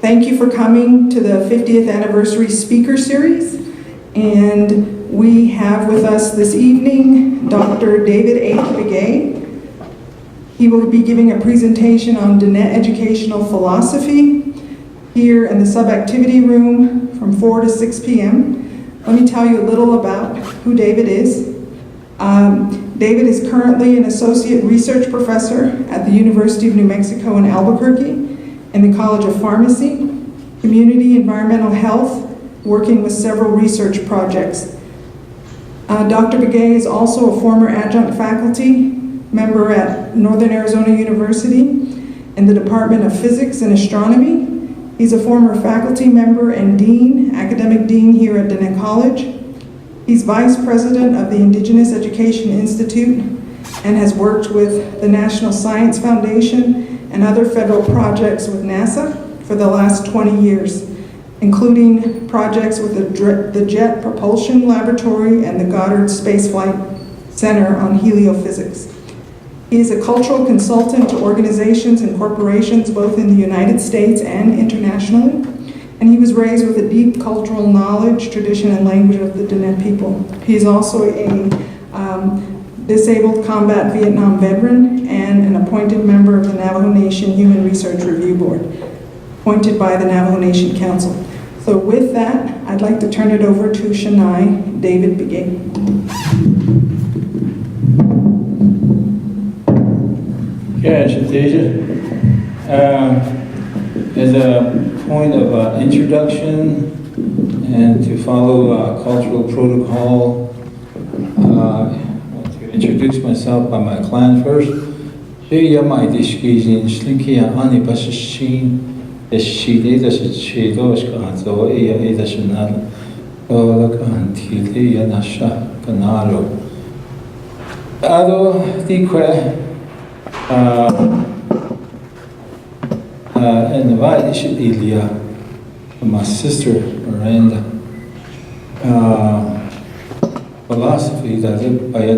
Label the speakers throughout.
Speaker 1: Thank you for coming to the 50th Anniversary Speaker Series. And we have with us this evening Dr. David H. Begay. He will be giving a presentation on Diné educational philosophy here in the sub-activity room from 4 to 6 p.m. Let me tell you a little about who David is. David is currently an associate research professor at the University of New Mexico in Albuquerque in the College of Pharmacy, Community Environmental Health, working with several research projects. Dr. Begay is also a former adjunct faculty member at Northern Arizona University in the Department of Physics and Astronomy. He's a former faculty member and dean, academic dean here at Diné College. He's vice president of the Indigenous Education Institute and has worked with the National Science Foundation and other federal projects with NASA for the last 20 years, including projects with the Jet Propulsion Laboratory and the Goddard Space Flight Center on heliophysics. He is a cultural consultant to organizations and corporations both in the United States and internationally. And he was raised with a deep cultural knowledge, tradition, and language of the Diné people. He is also a disabled combat Vietnam veteran and an appointed member of the Navajo Nation Human Research Review Board, appointed by the Navajo Nation Council. So with that, I'd like to turn it over to Shanai David Begay.
Speaker 2: Yeah, Shadeja. As a point of introduction and to follow cultural protocol, I want to introduce myself by my clan first. And Ilya, my sister Miranda, philosophy that it by a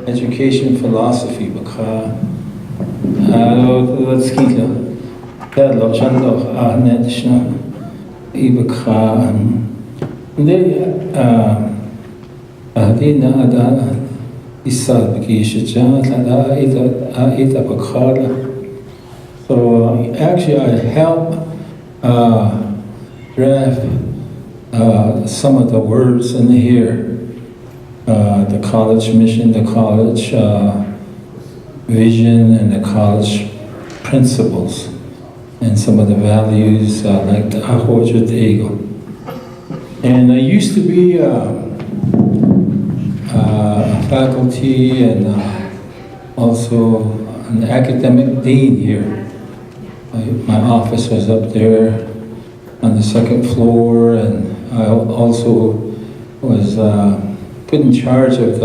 Speaker 2: education philosophy because let's keep that lochando netishna ibaka they so actually I help draft some of the words in here, the college mission, the college vision, and the college principles, and some of the values like the Ahojut Ego. And I used to be faculty and also an academic dean here. My office was up there on the second floor, and I also was put in charge of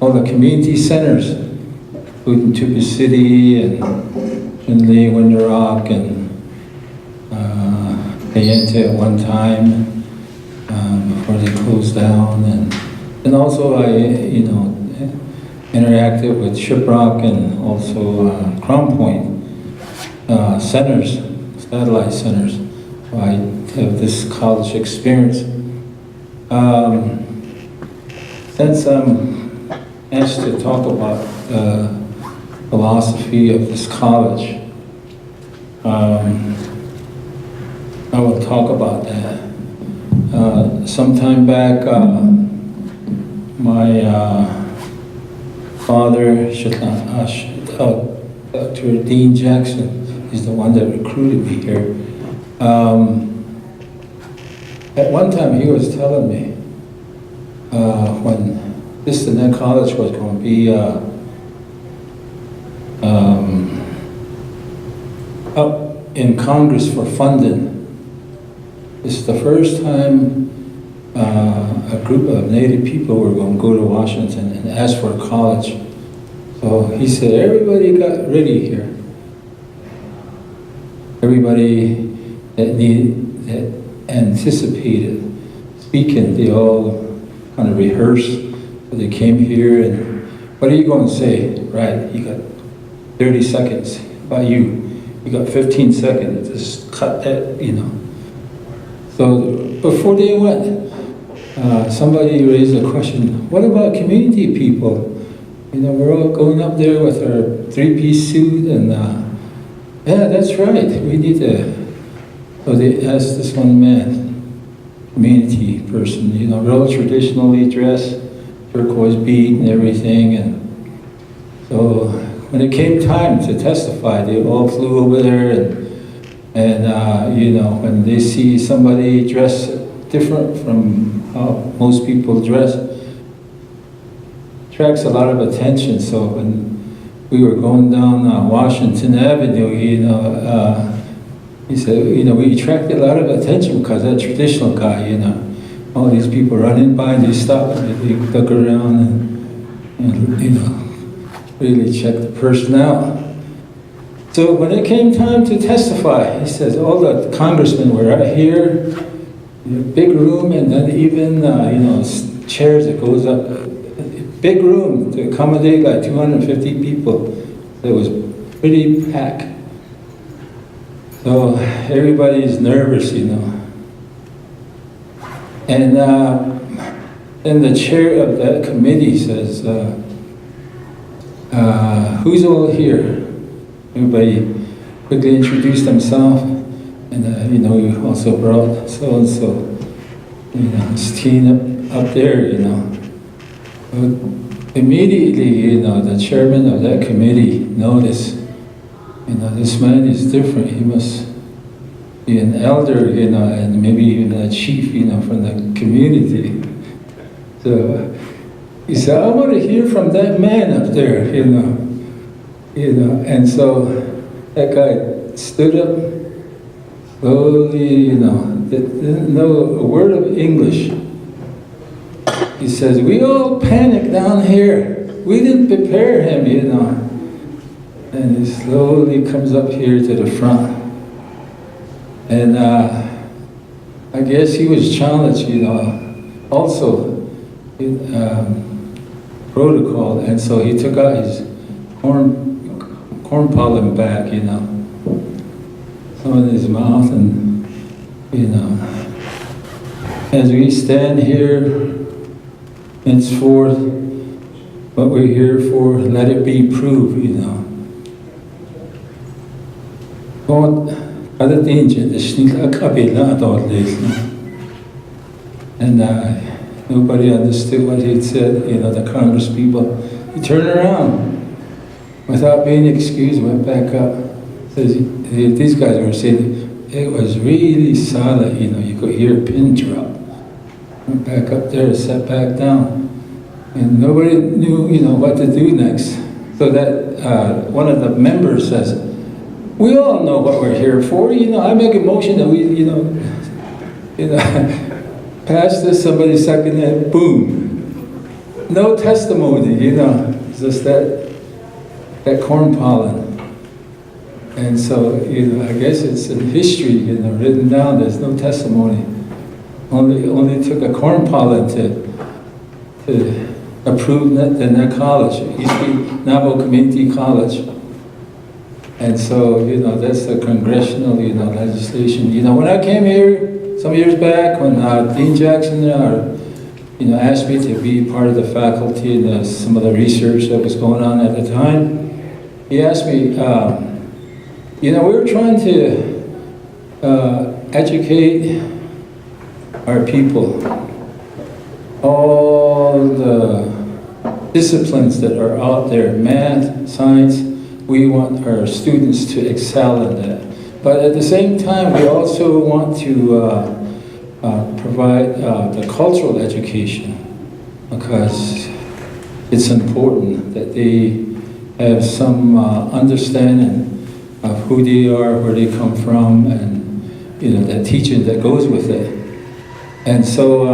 Speaker 2: all the community centers, including Tuba City and Finley, Winter Rock, and Ayente at one time before they closed down. And also I, interacted with Shiprock and also Crown Point centers, satellite centers. So I have this college experience. Since I'm asked to talk about the philosophy of this college, I will talk about that. Sometime back, my father, Dr. Dean Jackson, is the one that recruited me here. At one time he was telling me when this Diné College was going to be up in Congress for funding. This is the first time a group of Native people were going to go to Washington and ask for a college. So he said, everybody got ready here. Everybody that anticipated speaking, they all kind of rehearsed. So they came here and what are you going to say? Right, you got 30 seconds. About you got 15 seconds. Just cut that, So before they went, somebody raised a question, what about community people? We're all going up there with our three-piece suit and, yeah, that's right, we need to. So they asked this one man, community person, real traditionally dressed, turquoise bead and everything, and so when it came time to testify, they all flew over there, and when they see somebody dressed different from how most people dress, attracts a lot of attention. So when we were going down Washington Avenue, he said, we attracted a lot of attention because that traditional guy, all these people running by, they stop and they look around and really check the person out. So when it came time to testify, he says, all the congressmen were right here, big room, and then even, chairs that goes up, big room to accommodate like 250 people. It was pretty packed. So everybody's nervous, And then the chair of that committee says, who's all here? Everybody quickly introduced themselves, and we also brought so-and-so, his team up there, But immediately, the chairman of that committee noticed, this man is different. He must be an elder, and maybe even a chief, from the community. So he said, I want to hear from that man up there, And so that guy stood up slowly, didn't know a word of English. He says, we all panicked down here. We didn't prepare him, And he slowly comes up here to the front. And I guess he was challenged, also protocol. And so he took out his corn pollen bag, some in his mouth, and, as we stand here, henceforth, what we're here for, let it be proved, And nobody understood what he said, the Congress people. He turned around, without being excused, went back up. Says, these guys were saying, it was really solid, you could hear a pin drop. Went back up there, sat back down. And nobody knew, what to do next. So that one of the members says, we all know what we're here for. I make a motion that we, pass this, somebody second it, boom. No testimony, it's just that corn pollen. And so, I guess it's in history, written down, there's no testimony. Only took a corn pollen to approve the college. It used to be Navajo Community College. And so, that's the Congressional, legislation. When I came here some years back, when Dean Jackson, asked me to be part of the faculty and some of the research that was going on at the time, he asked me, we were trying to educate our people, all the disciplines that are out there, math, science. We want our students to excel in that. But at the same time, we also want to provide the cultural education, because it's important that they have some understanding of who they are, where they come from, and that teaching that goes with it. And so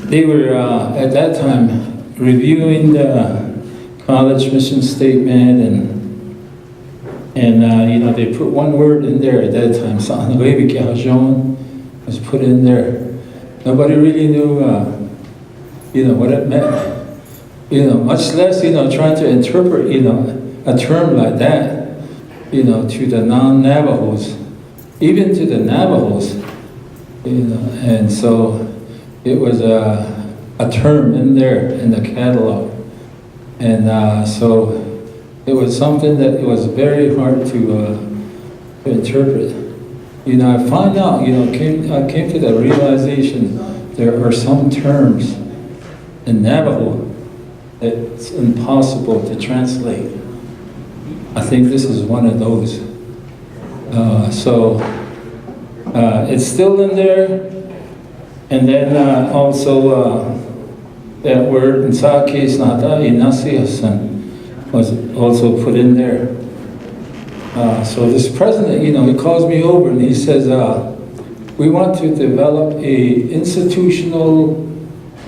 Speaker 2: they were at that time reviewing the college mission statement, and they put one word in there at that time. Was put in there. Nobody really knew what it meant. much less, trying to interpret, a term like that, to the non-Navajos, even to the Navajos, and so it was a term in there in the catalog. And so it was something that it was very hard to interpret. I found out, I came to the realization there are some terms in Navajo that's impossible to translate. I think this is one of those. So it's still in there. And then also that word in Sakis Nata Inasiasan was also put in there. So this president, he calls me over and he says, we want to develop a institutional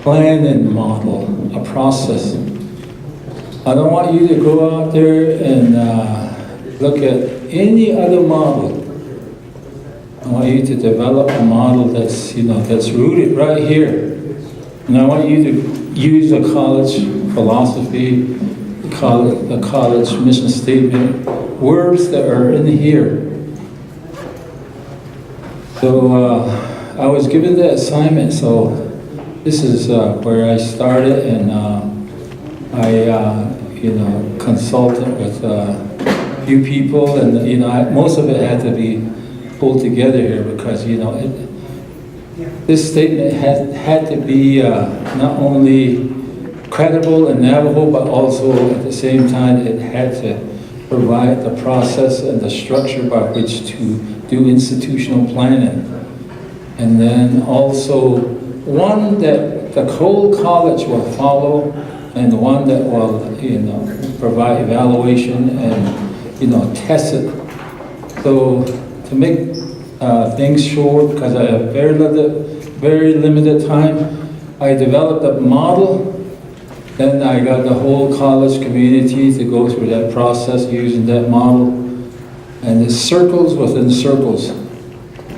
Speaker 2: planning model, a process. I don't want you to go out there and look at any other model. I want you to develop a model that's, that's rooted right here. And I want you to use a college philosophy, the college mission statement, words that are in here. So I was given the assignment, so this is where I started, and I consulted with a few people, and most of it had to be pulled together here because this statement had to be not only credible in Navajo, but also at the same time it had to provide the process and the structure by which to do institutional planning. And then also one that the whole college will follow, and one that will provide evaluation and test it. So to make things short, because I have very limited time, I developed a model. Then I got the whole college community to go through that process using that model. And it's circles within circles,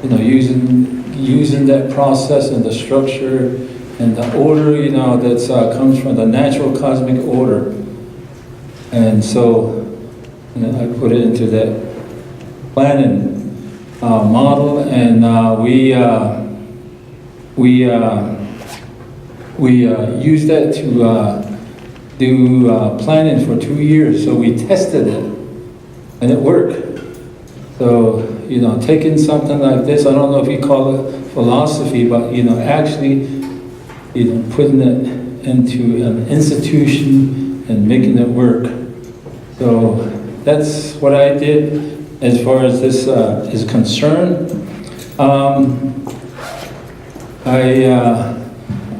Speaker 2: using that process and the structure and the order, that comes from the natural cosmic order. And so I put it into that planning model, and we used that to do planning for 2 years. So we tested it, and it worked. So, taking something like this, I don't know if you call it philosophy, but, actually, putting it into an institution and making it work. So that's what I did as far as this is concerned. I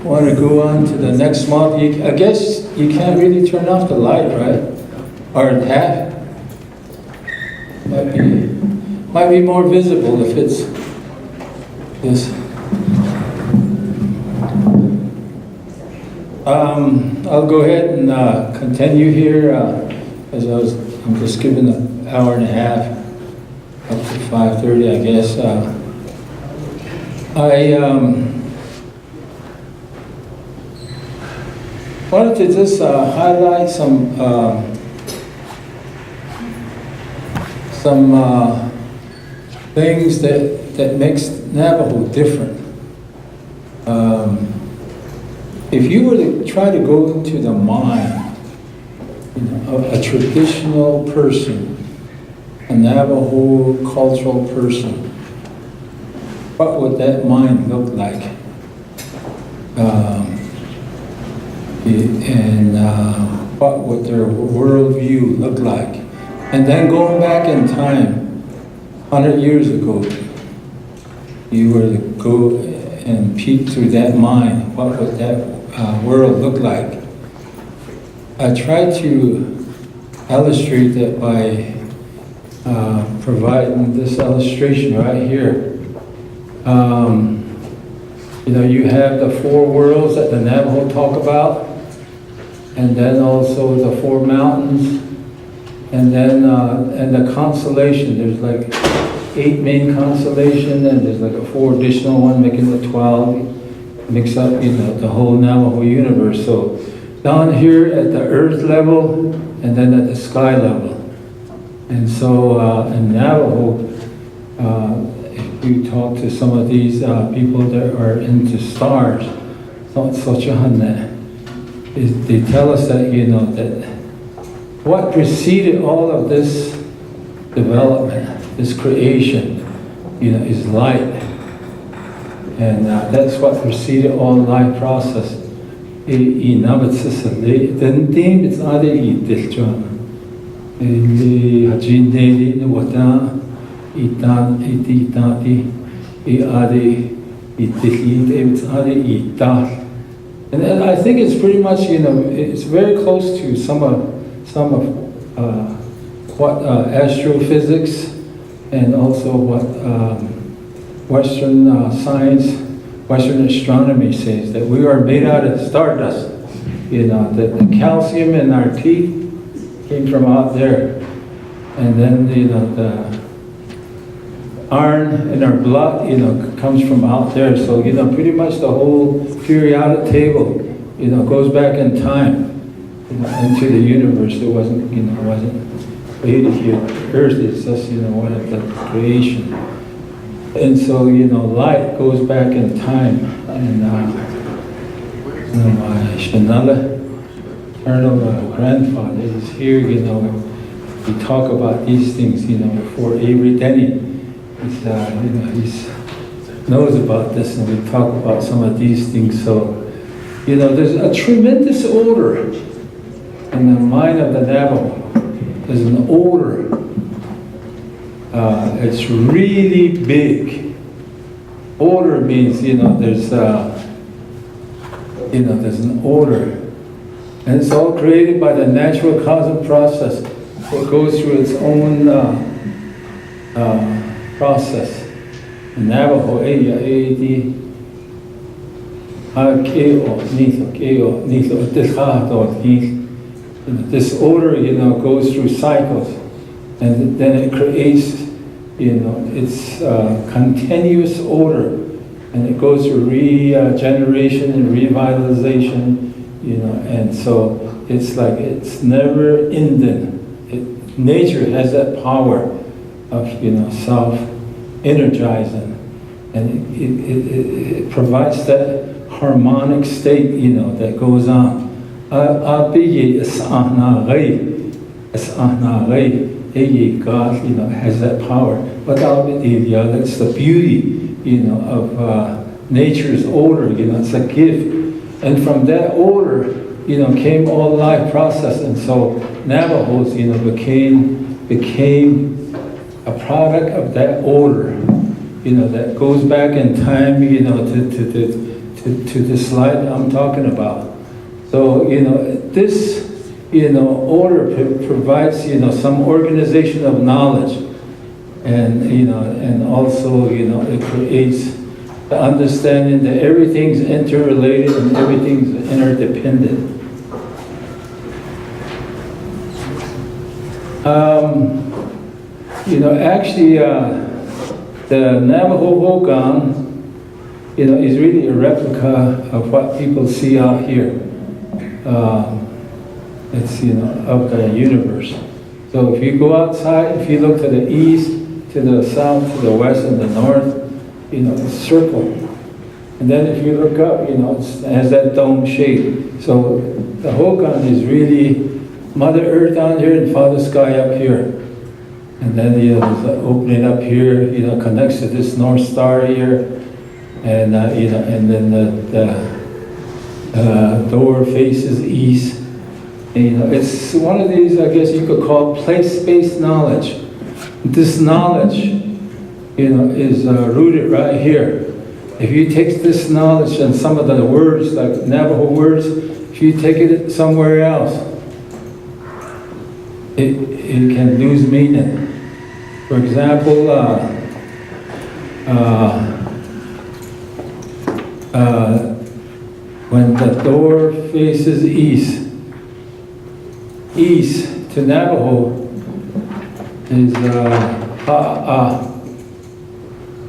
Speaker 2: want to go on to the next model. I guess you can't really turn off the light, right? Or half. Might be more visible if it's this. I'll go ahead and continue here as I'm just giving an hour and a half up to 5:30, I guess. I wanted to just highlight some things that makes Navajo different. If you were to try to go into the mind of a traditional person, a Navajo cultural person, what would that mind look like? What would their worldview look like? And then going back in time, 100 years ago, you were to go and peek through that mind, what would that world look like? I tried to illustrate that by providing this illustration right here. You have the 4 worlds that the Navajo talk about, and then also the 4 mountains, and then and the constellation. There's like 8 main constellations, and there's like a 4 additional one, making it 12. Mix up, the whole Navajo universe. So down here at the earth level and then at the sky level. And so in Navajo, if you talk to some of these people that are into stars, they tell us that, that what preceded all of this development, this creation, is light. And that's what preceded all life process. And I think it's pretty much, it's very close to some of what astrophysics and also what Western science, Western astronomy says, that we are made out of stardust. That the calcium in our teeth came from out there. And then, the iron in our blood, comes from out there. So, pretty much the whole periodic table, goes back in time, into the universe. It wasn't, wasn't created here. Earth is just, one of the creation. And so, light goes back in time. And my Shanala, eternal grandfather, is here, we talk about these things, for Avery Denny. He's knows about this, and we talk about some of these things. So, there's a tremendous order in the mind of the Navajo. There's an order. It's really big. Order means, there's an order. And it's all created by the natural cosmic process. It goes through its own process. In Navajo, this order, goes through cycles, and then it creates, it's continuous order, and it goes through regeneration and revitalization, and so it's like it's never ending. Nature has that power of, self-energizing, and it provides that harmonic state, that goes on. God, has that power. That's the beauty, of nature's order. It's a gift, and from that order, came all life process. And so Navajos, became a product of that order, that goes back in time, to this light I'm talking about. So, this, order provides, some organization of knowledge, and, and also, it creates the understanding that everything's interrelated and everything's interdependent. Actually, the Navajo Hogan, is really a replica of what people see out here. It's, of the universe. So if you go outside, if you look to the east, to the south, to the west, and the north, it's a circle. And then if you look up, it has that dome shape. So the Hogan is really Mother Earth down here and Father Sky up here. And then, there's an opening up here, connects to this North Star here. And, and then the door faces east. And, it's one of these, I guess you could call place-based knowledge. This knowledge, is rooted right here. If you take this knowledge and some of the words, like Navajo words, if you take it somewhere else, it can lose meaning. For example, when the door faces east, east to Navajo is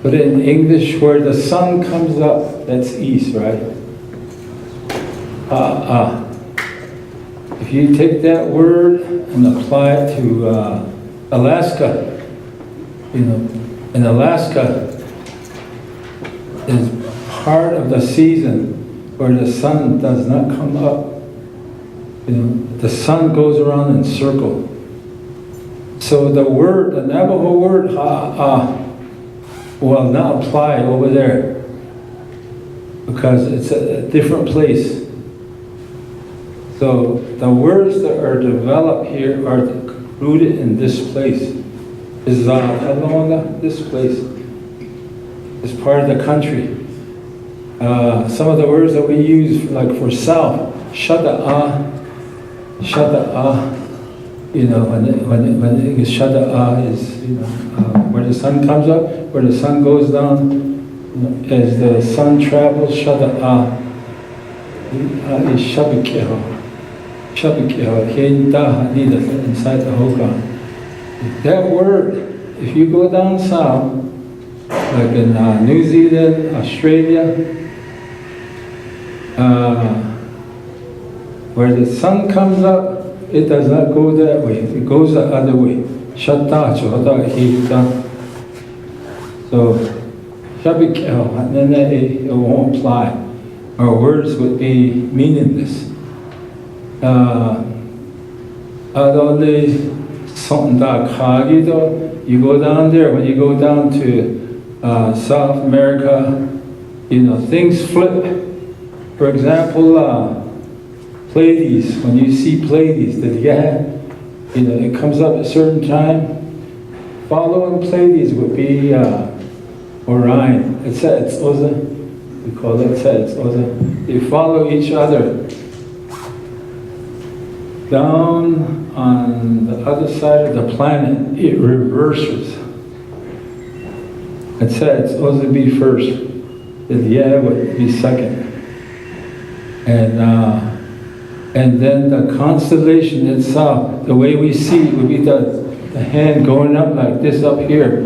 Speaker 2: but in English, where the sun comes up, that's east, right? if you take that word and apply it to Alaska, in Alaska is part of the season where the sun does not come up. The sun goes around in a circle. So the Navajo word, will not apply over there because it's a different place. So the words that are developed here are rooted in this place. Is this place is part of the country. Some of the words that we use, like for south, shada-ah, when it is shada-ah is, where the sun comes up, where the sun goes down, as the sun travels, shada-ah is shabikeho. Shabikeho, inside the Hokan. That word, if you go down south, like in New Zealand, Australia, where the sun comes up, it does not go that way. It goes the other way. Shatta, choda, hita. So, shabikeho, and then it won't apply. Our words would be meaningless. You go down there, when you go down to South America, things flip. For example, Pleiades, when you see Pleiades, it comes up at a certain time. Following Pleiades would be Orion. We call it Oza. They follow each other. Down on the other side of the planet, it reverses. It says it's supposed to be first, the yeah would be second. And then the constellation itself, the way we see it would be the hand going up like this up here.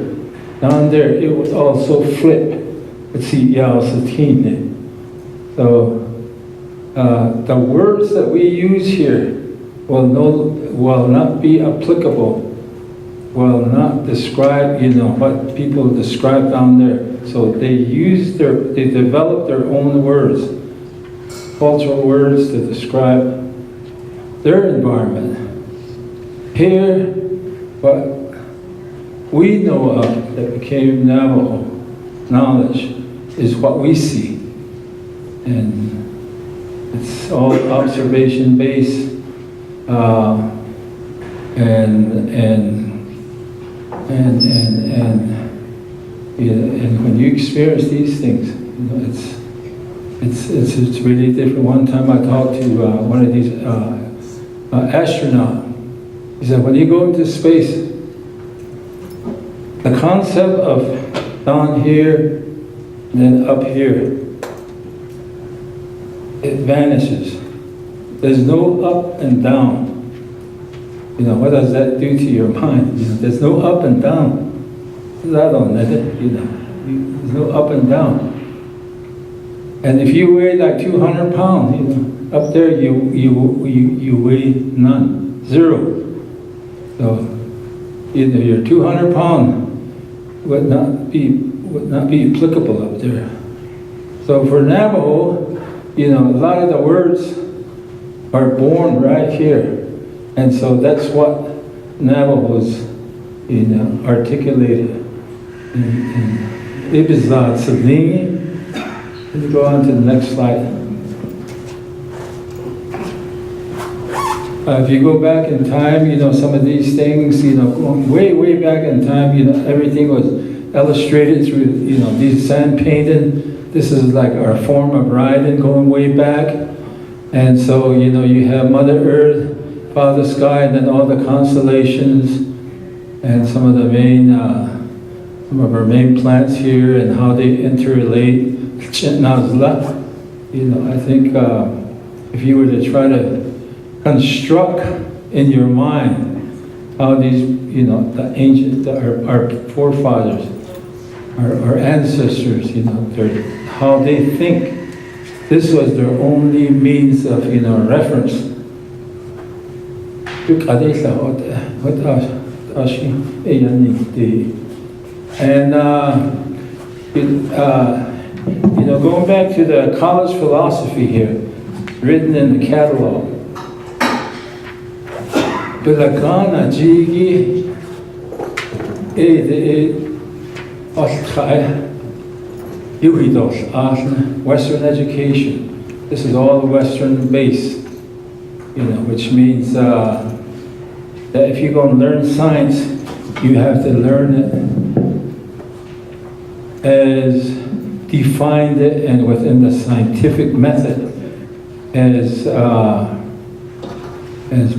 Speaker 2: Down there, it would also flip. Let's see, yeah, satine. So the words that we use here will not be applicable, will not describe, what people describe down there. So they develop their own words, cultural words to describe their environment. Here, what we know of that became Navajo knowledge is what we see. And it's all observation based. And when you experience these things, it's really different. One time I talked to one of these astronauts. He said, when you go into space, the concept of down here and then up here, it vanishes. There's no up and down. What does that do to your mind? There's no up and down. There's no up and down. And if you weigh like 200 pounds, up there you weigh none, zero. So your 200 pound would not be applicable up there. So for Navajo, a lot of the words are born right here. And so that's what Navajos, articulated in Ibizad Sabini. Let me go on to the next slide. If you go back in time, some of these things, going way, way back in time, everything was illustrated through, these sand painted. This is like our form of writing going way back. And so, you have Mother Earth, Father Sky, and then all the constellations, and some of our main plants here, and how they interrelate. I think if you were to try to construct in your mind how these, the ancient, our forefathers, our ancestors, how they think. This was their only means of, reference. And going back to the college philosophy here, written in the catalog. Bilagana jigi Western education. This is all Western base, which means that if you're going to learn science, you have to learn it as defined it and within the scientific method as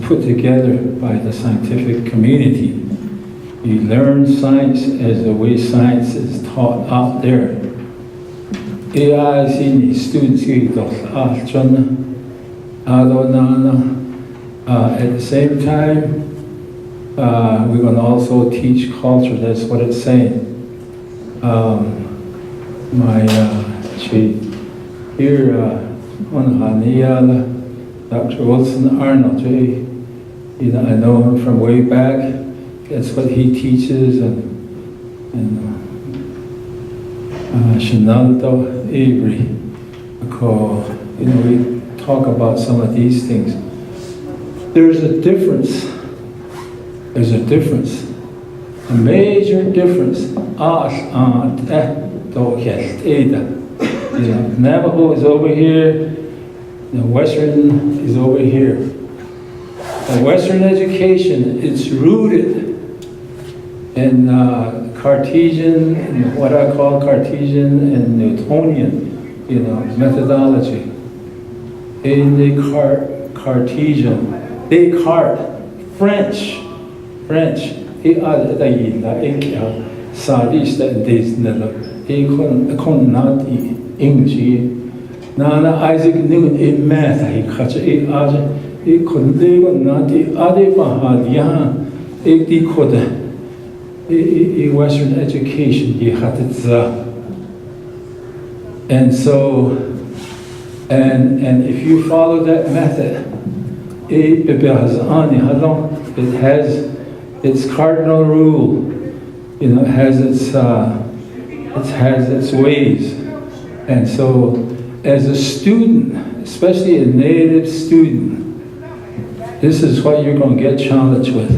Speaker 2: put together by the scientific community. You learn science as the way science is taught out there. Students at the same time, we're going to also teach culture. That's what it's saying. My chief here, Dr. Wilson Arnold, I know him from way back. That's what he teaches, and Shinaldo Avery. We talk about some of these things. There's a difference. There's a difference. A major difference. Navajo is over here, the Western is over here. The Western education, it's rooted in Cartesian, and what I call Cartesian and Newtonian, methodology. In the Cartesian, Descartes, French. English. Nana Isaac Newton in math, he catch it. He couldn't live not the other Bahad, he could a Western education, he had it. And so, and if you follow that method, it has its cardinal rule, it has its ways. And so, as a student, especially a native student, this is what you're going to get challenged with.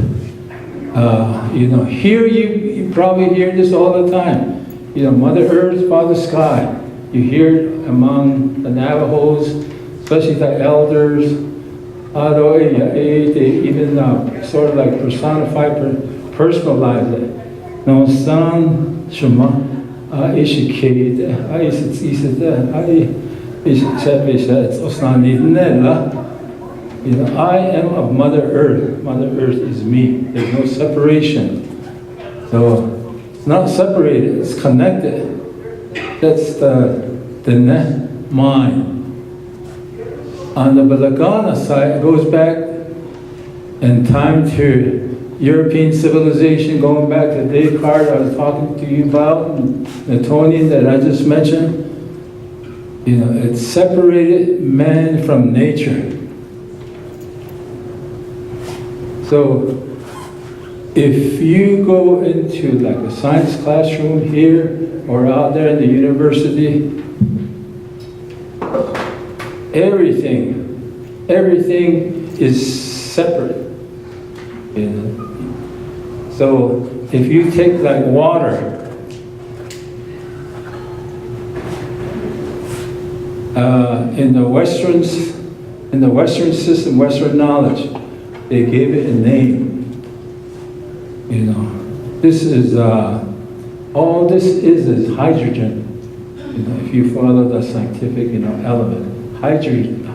Speaker 2: Here you probably hear this all the time. Mother Earth, Father Sky. You hear it among the Navajos, especially the elders. They even sort of like personify, personalize it. No son, Shema. I am of Mother Earth. Mother Earth is me. There's no separation. So it's not separated, it's connected. That's the mind. On the Balagana side, it goes back in time to European civilization, going back to Descartes, I was talking to you about, and Newtonian that I just mentioned. It separated man from nature. So, if you go into like a science classroom here or out there in the university, everything is separate. So if you take like water, in the Western system, Western knowledge, they gave it a name. This is all this is hydrogen. If you follow the scientific element, hydrogen,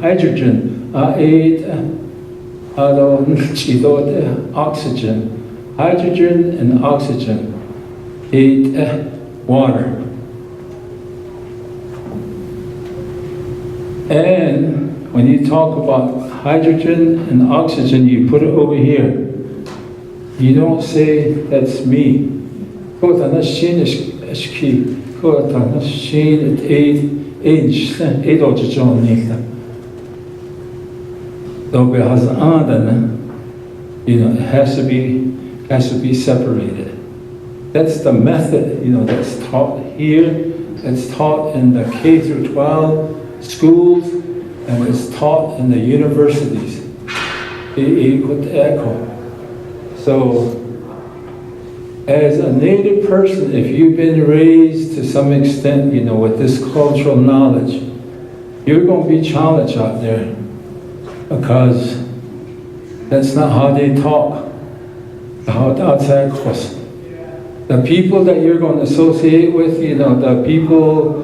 Speaker 2: oxygen. Hydrogen and oxygen, water. And when you talk about hydrogen and oxygen, you put it over here. You don't say, that's me. it has to be separated. That's the method, that's taught here. It's taught in the K through 12 schools, and it's taught in the universities. So, as a Native person, if you've been raised to some extent, with this cultural knowledge, you're going to be challenged out there, because that's not how they talk. The people that you're going to associate with, the people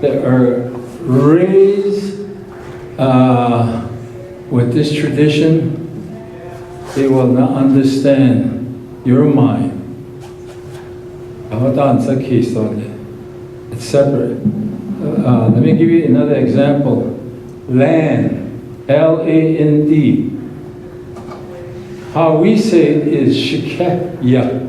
Speaker 2: that are raised with this tradition, they will not understand your mind. It's separate. Let me give you another example. Land, L-A-N-D. How we say it is shikaya.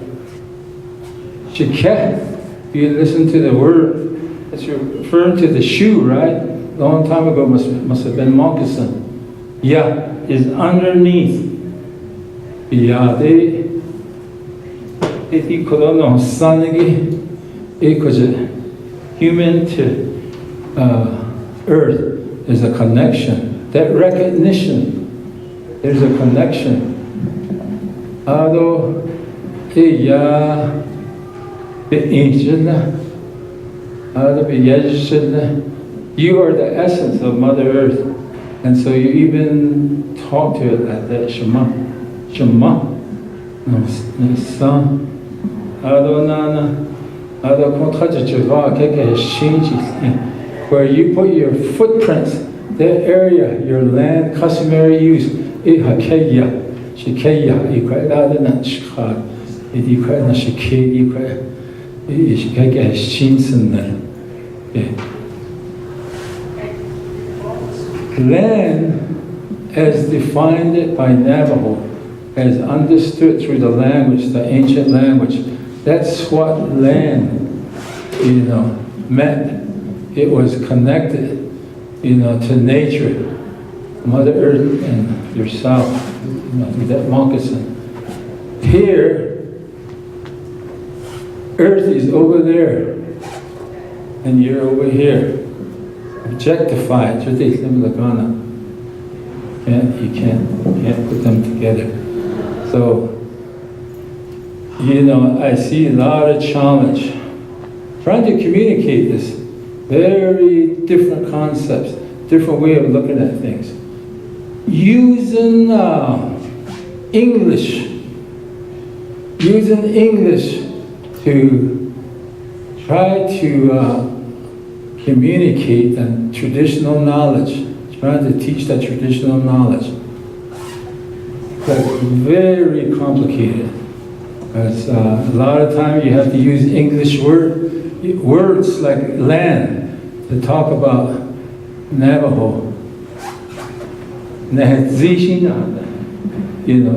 Speaker 2: Shikeh, you listen to the word, it's referring to the shoe, right? A long time ago must have been moccasin. Ya is underneath. Yade, iti kolono sanigi, human to earth. There's a connection. That recognition, there's a connection. Ado, ya. You are the essence of Mother Earth, and so you even talk to it like that. Shema, Shema, Son, where you put your footprints, that area, your land, customary use, land, as defined it by Navajo, as understood through the language, the ancient language, that's what land, meant. It was connected, to nature, Mother Earth and yourself, that moccasin. Here, Earth is over there, and you're over here. Objectified. You can't put them together. So, I see a lot of challenge. Trying to communicate this. Very different concepts, different way of looking at things. Using English to try to communicate the traditional knowledge, trying to teach that traditional knowledge. That's very complicated, because a lot of times you have to use English words like land to talk about Navajo.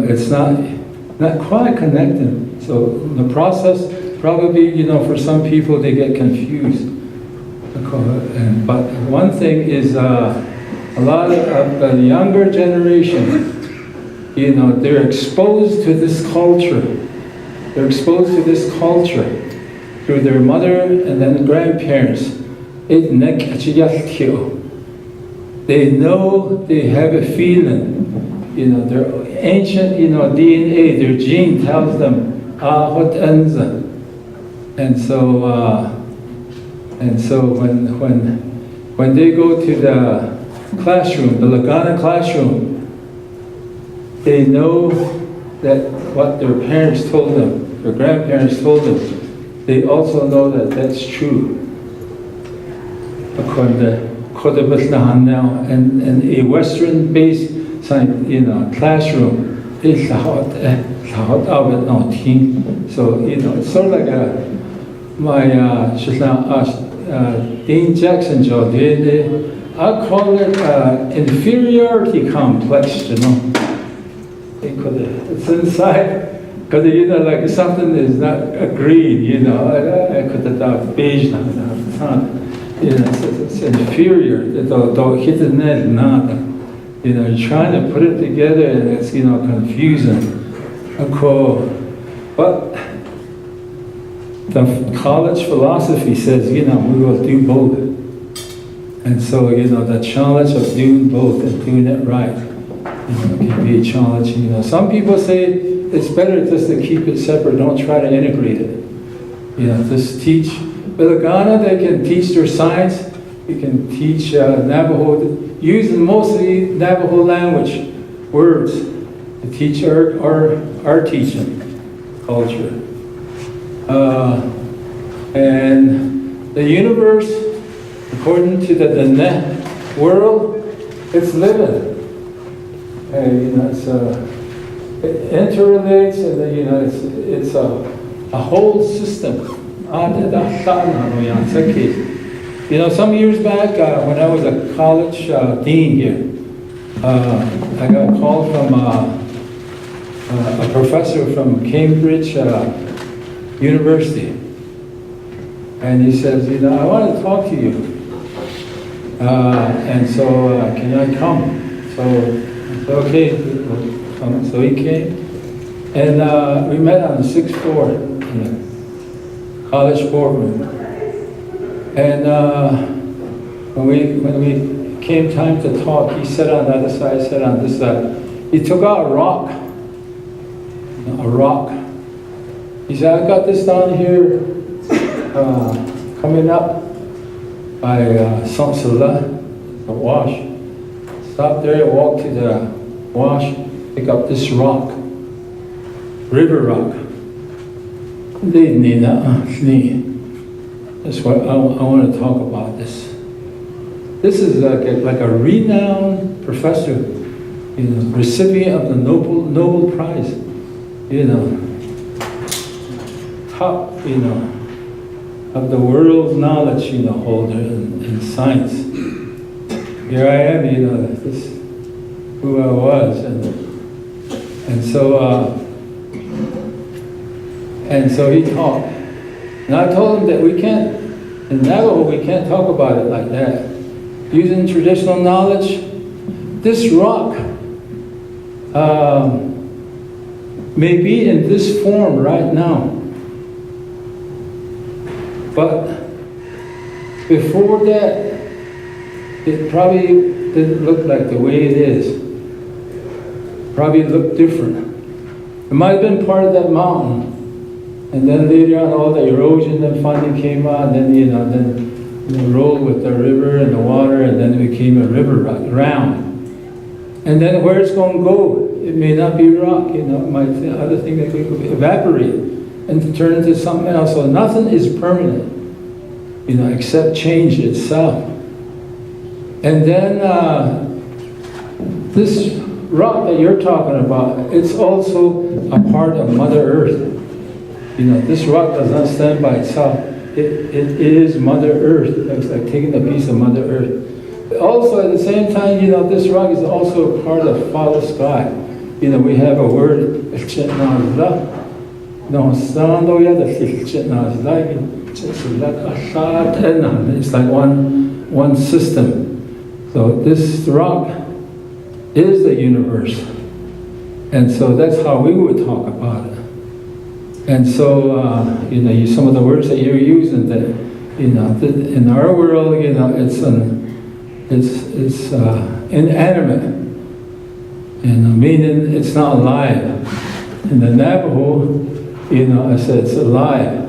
Speaker 2: It's not quite connected. So the process, probably, for some people, they get confused. But one thing is, a lot of the younger generation, they're exposed to this culture. They're exposed to this culture through their mother and then the grandparents. They know, they have a feeling, their ancient, DNA, their gene tells them, and so when they go to the classroom, the Lagana classroom, they know that what their parents told them, their grandparents told them, they also know that that's true. And a Western-based, classroom, so it's sort of like Dean Jackson job. I call it inferiority complex. It's inside, because like something is not agreed. I could have beige it's inferior. You're trying to put it together, and it's confusing. But the college philosophy says, we will do both. And so, the challenge of doing both and doing it right, can be a challenge. Some people say it's better just to keep it separate, don't try to integrate it. Just teach. With the Ghana, they can teach their science, you can teach Navajo, using mostly Navajo language, words, to teach our teaching culture. And the universe, according to the net world, it's living. And it interrelates, and it's a whole system. Some years back, when I was a college dean here, I got a call from a professor from Cambridge University. And he says, I want to talk to you. And so, can I come? So I said, okay, we'll come. So he came. And we met on the 6th floor in the college boardroom. And when we came time to talk, he sat on the other side, I sat on this side. He took out a rock. He said, I got this down here, coming up by Sansala, the wash. Stop there, walk to the wash, pick up this rock, river rock. That's what I want to talk about this. This is like a renowned professor, recipient of the Nobel Prize, top, of the world knowledge, holder in science. Here I am, this is who I was, and so he talked. And I told him that we can't, in Navajo, we can't talk about it like that. Using traditional knowledge, this rock may be in this form right now. But before that, it probably didn't look like the way it is. Probably looked different. It might have been part of that mountain. And then later on, all the erosion and funding came on, and then rolled with the river and the water, and then it became a river round. And then where it's going to go, it may not be rock, it might be other thing that could evaporate and to turn into something else. So nothing is permanent, except change itself. And then this rock that you're talking about, it's also a part of Mother Earth. This rock does not stand by itself. It is Mother Earth. It's like taking a piece of Mother Earth. Also, at the same time, this rock is also a part of Father Sky. We have a word, it's like one system. So this rock is the universe. And so that's how we would talk about it. And so, some of the words that you're using, that, in our world, it's inanimate, meaning it's not alive. In the Navajo, I said it's alive.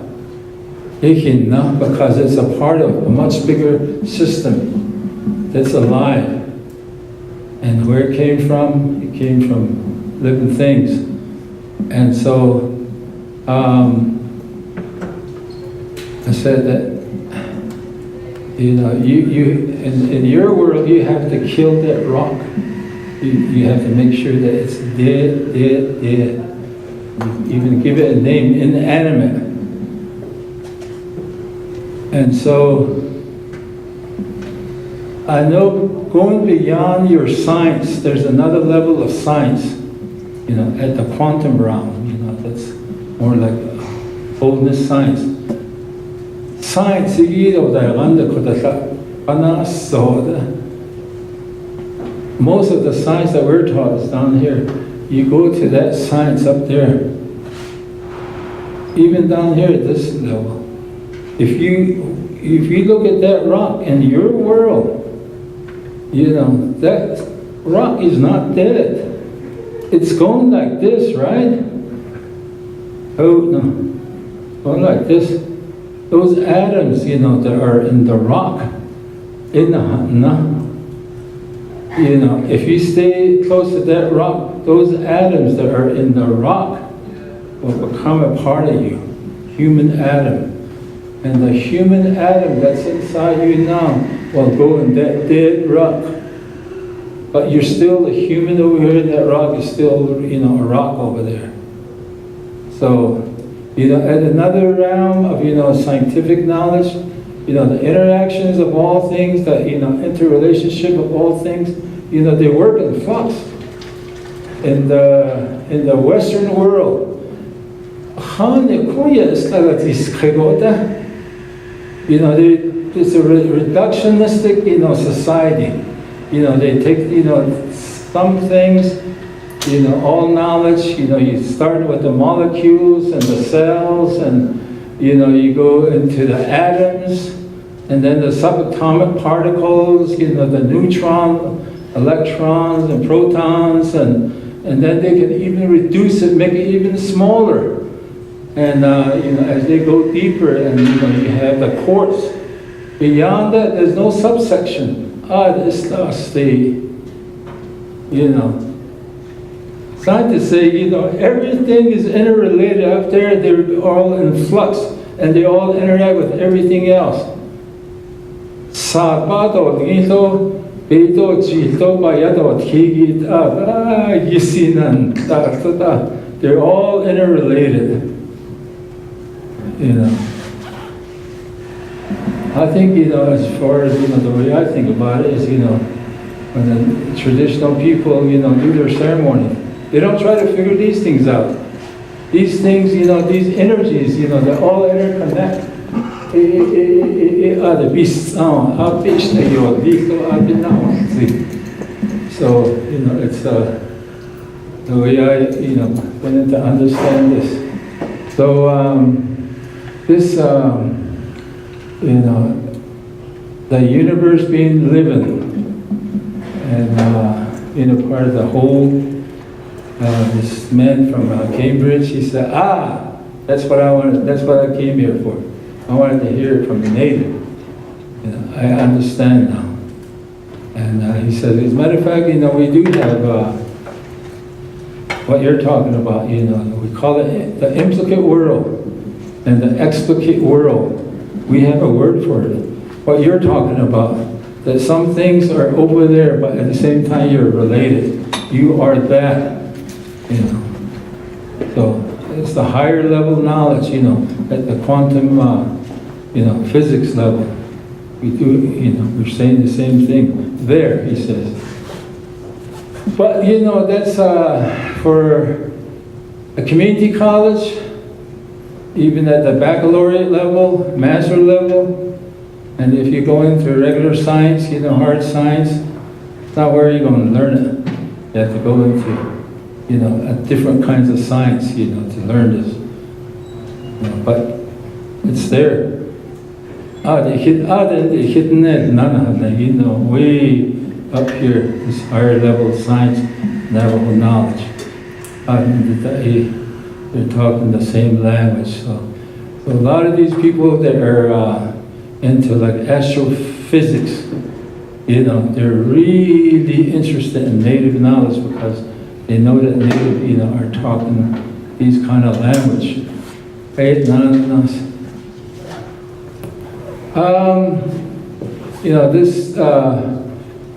Speaker 2: Because it's a part of a much bigger system that's alive. And where it came from living things. And so, I said that, you in your world, you have to kill that rock. You have to make sure that it's dead. You can give it a name, inanimate. And so, I know going beyond your science, there's another level of science, at the quantum realm, that's more like wholeness science. Science, most of the science that we're taught is down here. you go to that science up there, even down here at this level, if you look at that rock in your world, you know, that rock is not dead. It's going like this, right? Oh, no. Going like this. Those atoms, you know, that are in the rock, in the you know, if you stay close to that rock, those atoms that are in the rock will become a part of you. Human atom. And the human atom that's inside you now will go in that dead rock. But you're still the human over here, and that rock is still, you know, a rock over there. So, you know, at another realm of, you know, scientific knowledge, you know, the interactions of all things, the, you know, interrelationship of all things, you know, they work in flux. In the Western world, you know, it's a reductionistic, you know, society. You know, they take, you know, some things, you know, all knowledge, you know, you start with the molecules and the cells, and, you know, you go into the atoms, and then the subatomic particles, you know, the neutron, electrons, and protons, and then they can even reduce it, make it even smaller. And, you know, as they go deeper, and, you know, you have the quartz. Beyond that, there's no subsection. This you know. Scientists say, you know, everything is interrelated up there. They're all in flux, and they all interact with everything else. They're all interrelated. You know. I think, you know, as far as, you know, the way I think about it is, you know, when the traditional people, you know, do their ceremony, they don't try to figure these things out. These things, you know, these energies, you know, they all interconnect. So, you know, it's the way I, you know, went in to understand this. So, this, you know, the universe being living, and, you know, part of the whole, this man from Cambridge, he said, that's what I wanted, that's what I came here for. I wanted to hear it from the native. You know, I understand now. And he said, as a matter of fact, you know, we do have what you're talking about, you know, we call it the implicate world and the explicate world. We have a word for it. What you're talking about, that some things are over there, but at the same time you're related. You are that, you know. So it's the higher level knowledge, you know, at the quantum, you know, physics level. We do, you know, we're saying the same thing there, he says. But, you know, that's for a community college, even at the baccalaureate level, master level, and if you go into regular science, you know, hard science, it's not where you're going to learn it. You have to go into, you know, different kinds of science, you know, to learn this. You know, but it's there. They hidden it, you know, way up here, this higher level of science, Navajo knowledge. They're talking the same language. So a lot of these people that are into like astrophysics, you know, they're really interested in native knowledge because they know that native, you know, are talking these kind of language. You know, this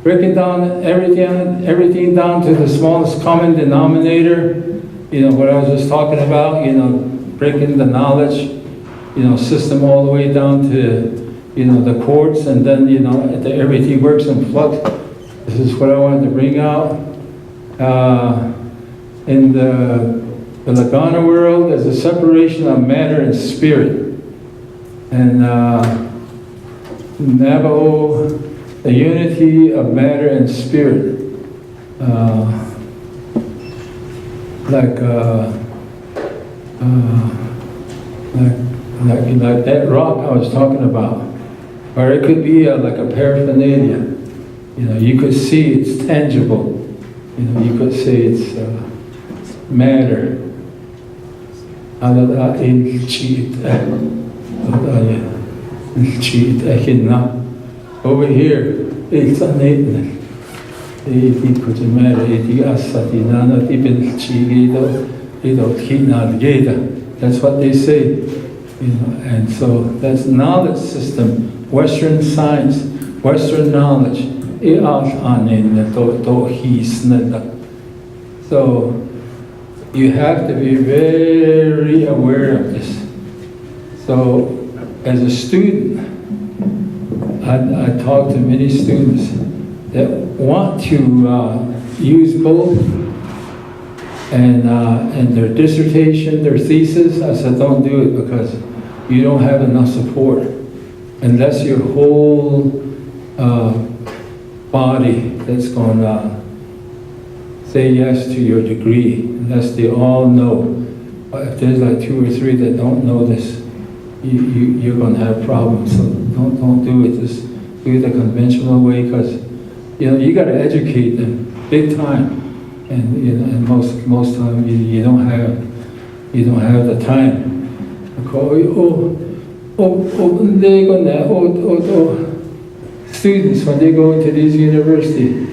Speaker 2: breaking down everything down to the smallest common denominator. You know, what I was just talking about, you know, breaking the knowledge, you know, system all the way down to, you know, the quartz, and then, you know, everything works in flux. This is what I wanted to bring out. In the Lagana world, there's a separation of matter and spirit. And Navajo, the unity of matter and spirit. like, like that rock I was talking about, or it could be like a paraphernalia. You know, you could see it's tangible. You know, you could say it's matter. Over here, it's innate. That's what they say, you know, and so that's knowledge system, Western science, Western knowledge. So you have to be very aware of this. So as a student, I talk to many students that want to use both, and their dissertation, their thesis. I said, don't do it because you don't have enough support. Unless your whole body that's going to say yes to your degree, unless they all know. If there's like 2 or 3 that don't know this, you're going to have problems. So don't do it. Just do it the conventional way, because you know you got to educate them big time, and you know, and most time you don't have the time. Students when they go into these universities,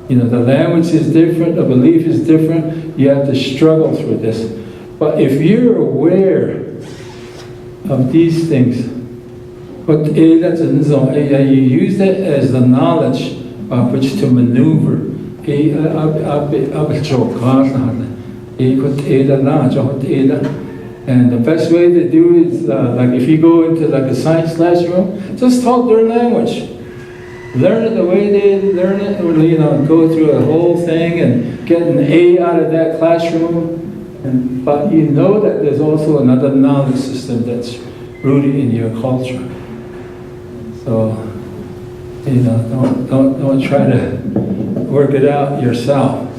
Speaker 2: you know, the language is different, the belief is different, you have to struggle through this. But if you're aware of these things, but you use that as the knowledge by which to maneuver. And the best way to do it is, like if you go into like a science classroom, just talk their language. Learn it the way they learn it, or you know, go through a whole thing and get an A out of that classroom. But you know that there's also another knowledge system that's rooted in your culture. So, you know, don't try to work it out yourself.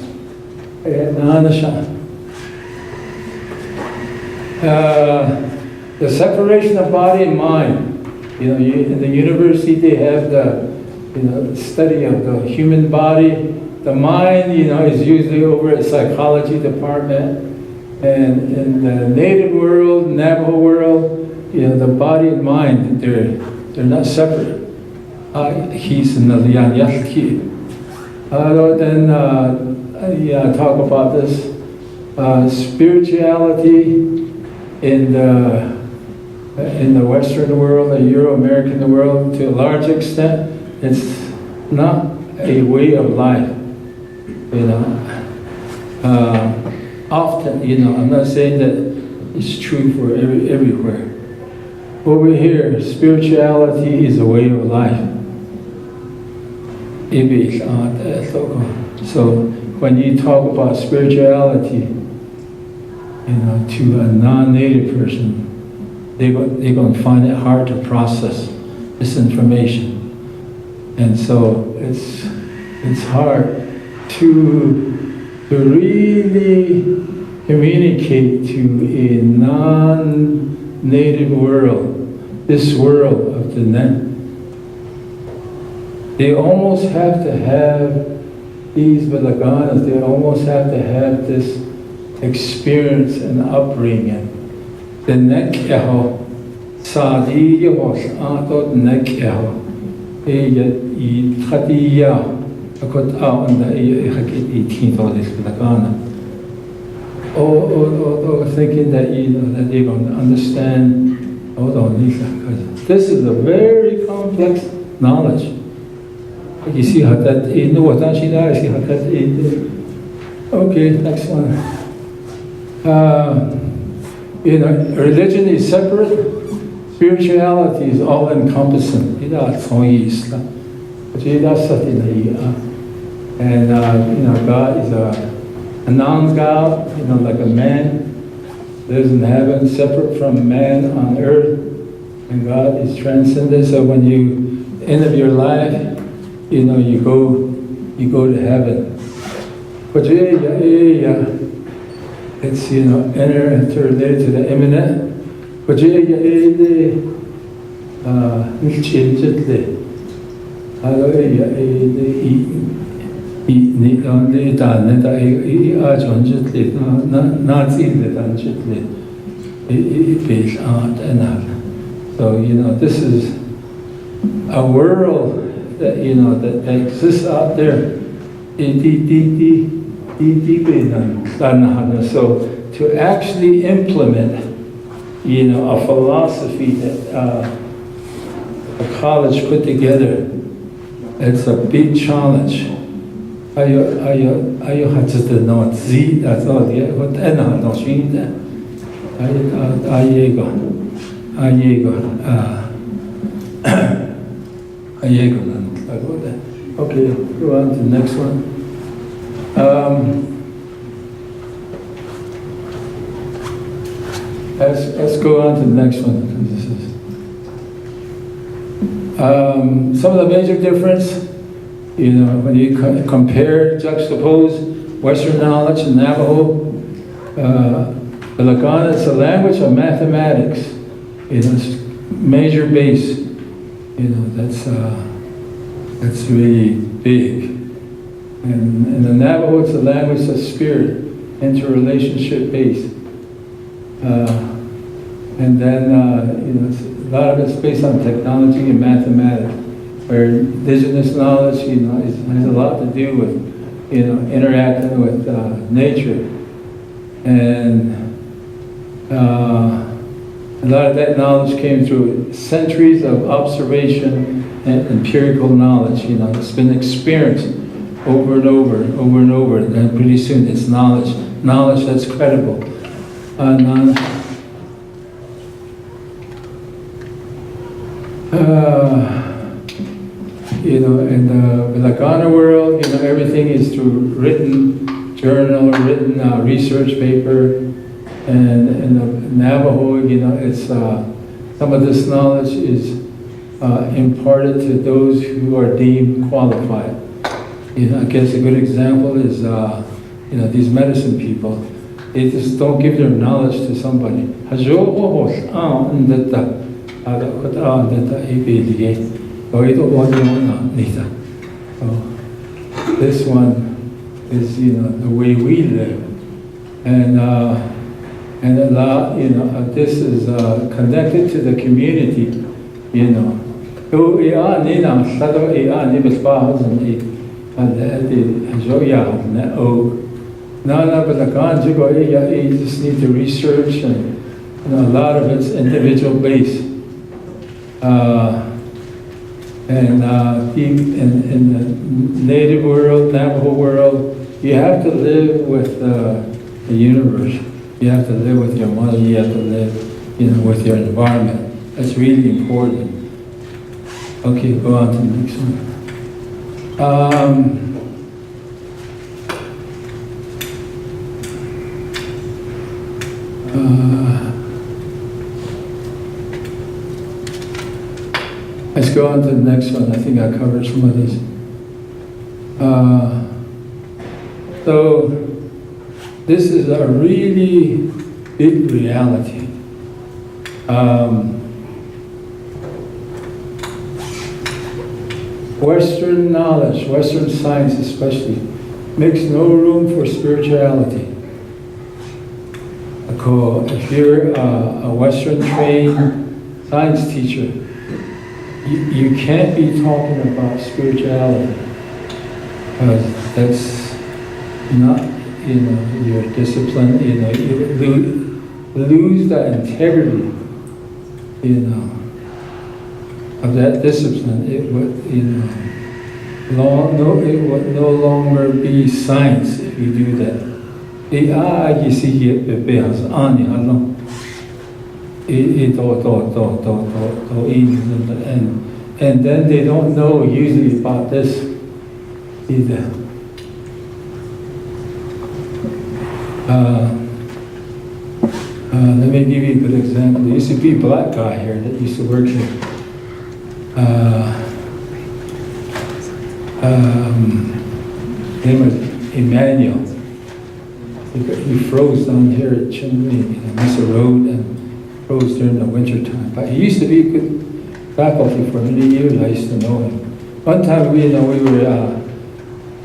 Speaker 2: The separation of body and mind. You know, in the university they have the study of the human body. The mind, you know, is usually over at psychology department. And in the native world, Navajo world, you know, the body and mind, they're not separate. He's in the Lian Yashki. Then talk about this spirituality in the Western world, the Euro-American world, to a large extent, it's not a way of life. You know, often, you know, I'm not saying that it's true for everywhere. Over here, spirituality is a way of life. So when you talk about spirituality, you know, to a non-native person, they're going to find it hard to process this information. And so it's hard to really communicate to a non-native world, this world of the net. They almost have to have these Vilaganas, they almost have to have this experience and upbringing. The nekyaho, sadi yos ato nekyaho, e khatiya, akot out the hakit this Vilagana. Or thinking that you know that they're going to understand. Hold on, Lisa, because this is a very complex knowledge. You see how that you know what I see how that is. Okay, next one. You know, religion is separate, spirituality is all encompassing. And you know, God is a non-God, you know, like a man lives in heaven, separate from man on earth. And God is transcendent, so when you, end of your life, you know, you go to heaven. It's, you know, interrelated to the imminent. So, you know, this is a world that, you know, that exists out there. So to actually implement, you know, a philosophy that a college put together, it's a big challenge. Okay, go on to the next one. Let's go on to the next one. This is, some of the major difference, you know, when you compare, juxtapose Western knowledge and Navajo, the Lagana is a language of mathematics. You know, it's major base. You know, that's really big. And the Navajo, it's a language of spirit, interrelationship based. And then, you know, a lot of it's based on technology and mathematics, where indigenous knowledge, you know, has a lot to do with, you know, interacting with nature. And a lot of that knowledge came through centuries of observation and empirical knowledge. You know, it's been experienced over and over and over and over, and pretty soon it's knowledge that's credible. You know, in the Lagana world, you know, everything is through written journal, written research paper, and in the Navajo, you know, it's some of this knowledge is imparted to those who are deemed qualified. You know, I guess a good example is, you know, these medicine people. They just don't give their knowledge to somebody. This one is, you know, the way we live, and a lot, you know, this is connected to the community, you know. You just need to research, and, you know, a lot of it's individual based. And in the native world, Navajo world, you have to live with the universe. You have to live with your mother. You have to live, you know, with your environment. That's really important. Okay, go on to the next one. Let's go on to the next one. I think I covered some of these. So this is a really big reality. Western knowledge, Western science especially, makes no room for spirituality. If you're a Western trained science teacher, you can't be talking about spirituality, because that's not, you know, your discipline. You know, you lose the integrity, you know, of that discipline. It would, you know, it would no longer be science if you do that. And then they don't know usually about this either. Let me give you a good example. There used to be a black guy here that used to work here. Name was Emmanuel. He froze down here at Chinle, Mesa Road, and froze during the winter time. But he used to be a good faculty for many years. I used to know him. One time we were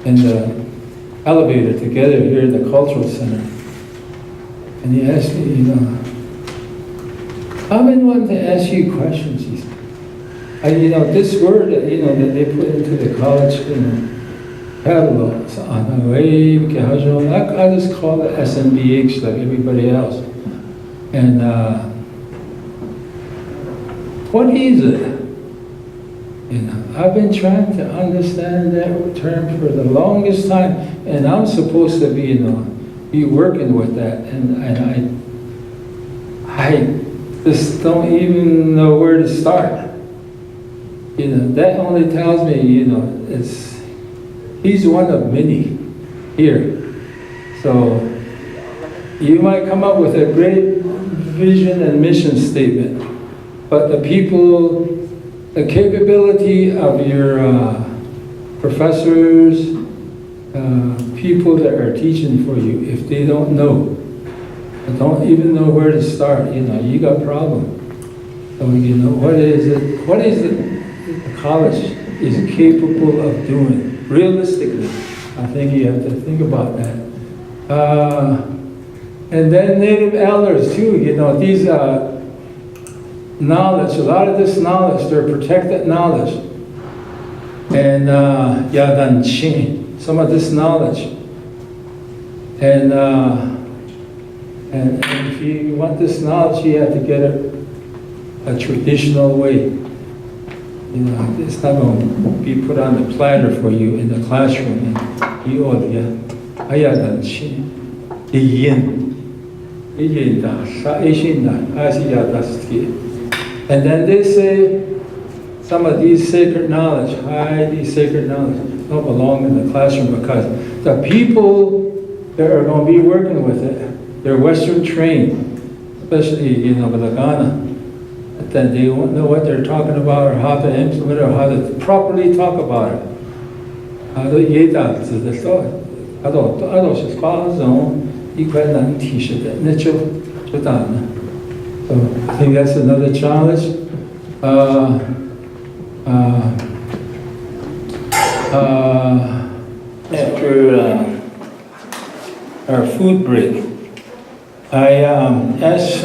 Speaker 2: in the elevator together here in the Cultural Center. And he asked me, I've been wanting to ask you questions. He said, this word that, that they put into the college, catalogs on the way, I just call it SNBH like everybody else. And what is it? I've been trying to understand that term for the longest time, and I'm supposed to be, be working with that, and I just don't even know where to start. That only tells me, he's one of many here. So you might come up with a great vision and mission statement, but the people, the capability of your professors, people that are teaching for you, if they don't know, don't even know where to start, you got a problem. So, what is it the college is capable of doing? Realistically, I think you have to think about that. And then native elders too, these knowledge, a lot of this knowledge, they're protected knowledge. And yadan qing, some of this knowledge. And if you want this knowledge, you have to get it a traditional way. It's not going to be put on the platter for you in the classroom. And then they say some of these sacred knowledge, these sacred knowledge, don't belong in the classroom because the people that are going to be working with it, they're Western trained, especially, Ghana. Then they won't know what they're talking about or how to implement it or how to properly talk about it. So I think that's another challenge. After our food break, I asked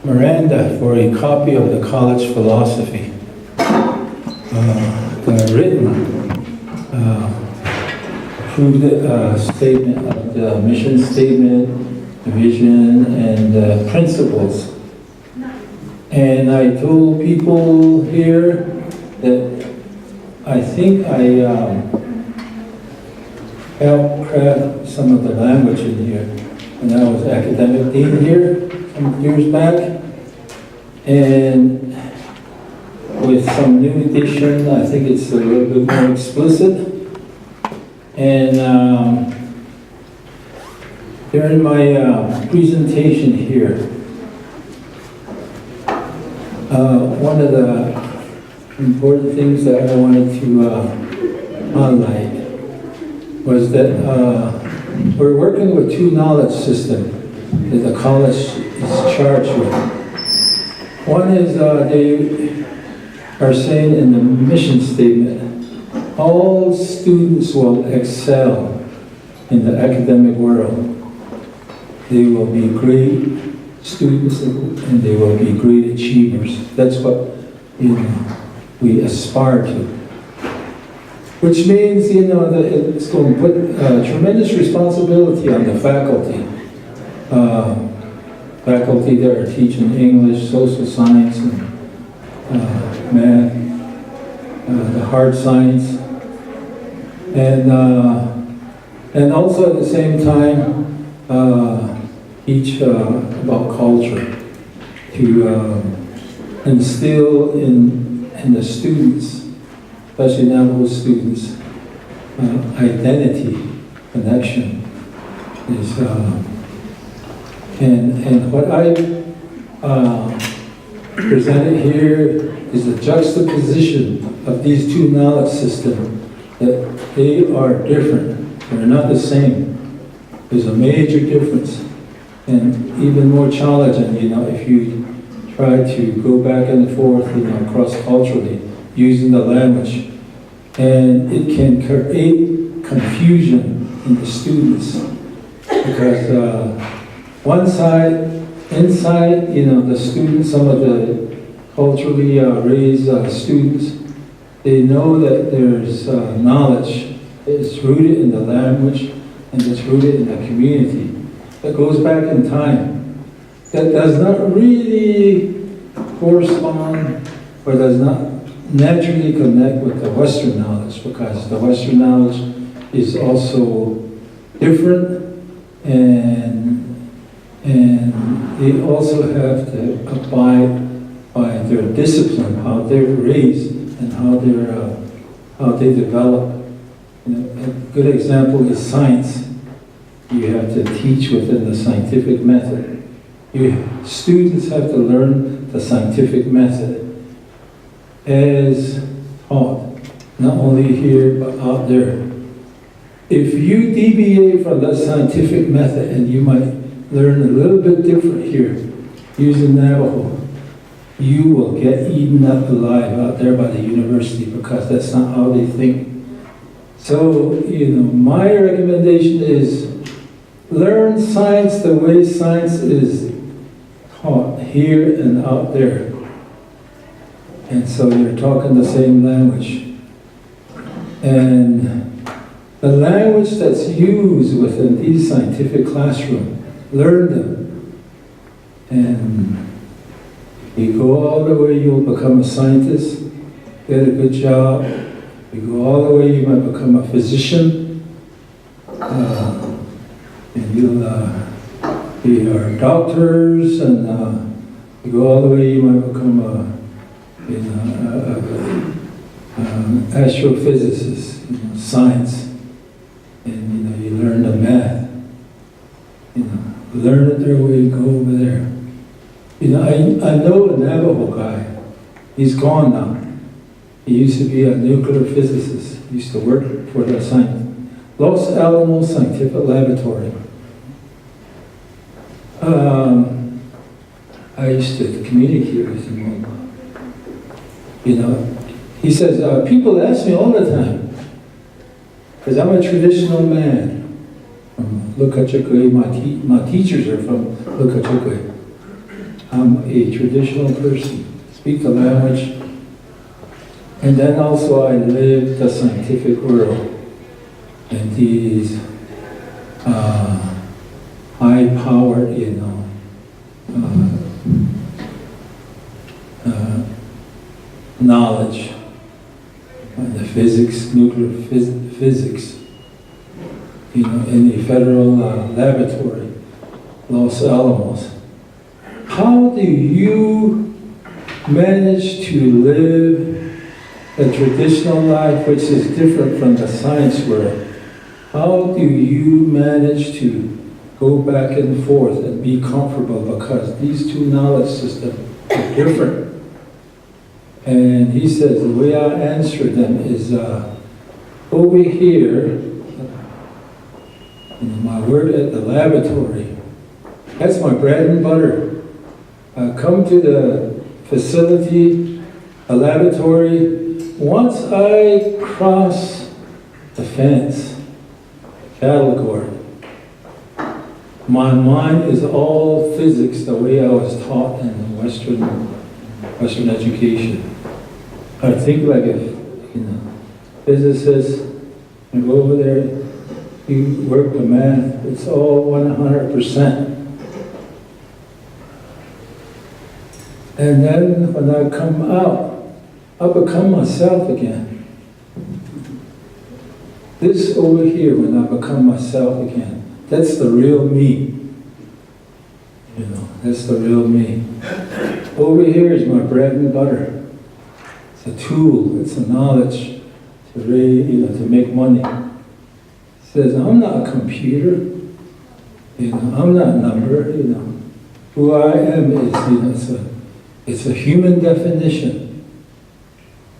Speaker 2: Miranda for a copy of the college philosophy, the written, approved statement of the mission statement, the vision, and the principles. And I told people here that I think I helped craft some of the language in here when I was academic dean here some years back. And with some new addition, I think it's a little bit more explicit. And during my presentation here, one of the important things that I wanted to highlight was that we're working with two knowledge systems that the college is charged with. One is they are saying in the mission statement, all students will excel in the academic world. They will be great students and they will be great achievers. That's what we aspire to. Which means that it's going to put tremendous responsibility on the faculty. Faculty that are teaching English, social science, and math, the hard science, and also at the same time teach about culture, to instill in the students, especially Navajo students, identity, connection is And what I presented here is a juxtaposition of these two knowledge systems, that they are different. They're not the same. There's a major difference, and even more challenging, if you try to go back and forth, cross-culturally, using the language. And it can create confusion in the students, because one side, inside, the students, some of the culturally raised students, they know that there's knowledge. It's rooted in the language, and it's rooted in the community. That goes back in time. That does not really correspond, or does not naturally connect with the Western knowledge, because the Western knowledge is also different, and they also have to abide by their discipline, how they're raised, and how they develop. A good example is science. You have to teach within the scientific method. Students have to learn the scientific method as taught, not only here but out there. If you deviate from that scientific method, and you might learn a little bit different here, using Navajo, you will get eaten up alive out there by the university, because that's not how they think. So, my recommendation is learn science the way science is taught here and out there. And so you're talking the same language. And the language that's used within these scientific classrooms, learn them. And you go all the way, you'll become a scientist, get a good job. You go all the way, you might become a physician. And you'll be our doctors, and you go all the way, you might become astrophysicist, science, and you learn the math. Learn it their way, go over there. I know a Navajo guy. He's gone now. He used to be a nuclear physicist. He used to work for the Los Alamos Scientific Laboratory. I used to communicate with him. He says, people ask me all the time, because I'm a traditional man from Lukachukwe. My teachers are from Lukachukwe. I'm a traditional person, speak the language, and then also I live the scientific world. And these high-powered, knowledge, the physics, nuclear physics, in the federal laboratory, Los Alamos. How do you manage to live a traditional life which is different from the science world? How do you manage to go back and forth and be comfortable, because these two knowledge systems are different? And he says the way I answer them is over here, my work at the laboratory, that's my bread and butter. Come to the facility, a laboratory. Once I cross the fence, cattle guard, my mind is all physics the way I was taught in the Western education. I think like a physicist, and go over there, you work the math, it's all 100%. And then when I come out, I become myself again. This over here, when I become myself again, that's the real me. That's the real me. Over here is my bread and butter. It's a tool, it's a knowledge to raise, to make money. It says, I'm not a computer. You know, I'm not a number, you know. Who I am is, you know, it's a human definition.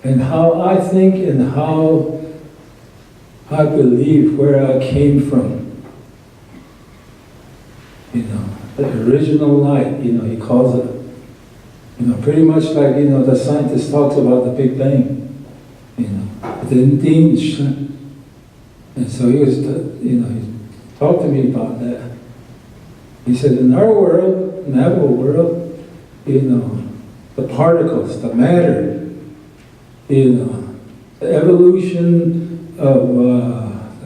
Speaker 2: And how I think and how I believe, where I came from. You know, the original light, you know, he calls it, you know, pretty much like, you know, the scientist talks about the Big Bang, you know, and so he was, you know, he talked to me about that. He said, in our world, Navajo world, you know, the particles, the matter, you know, the evolution of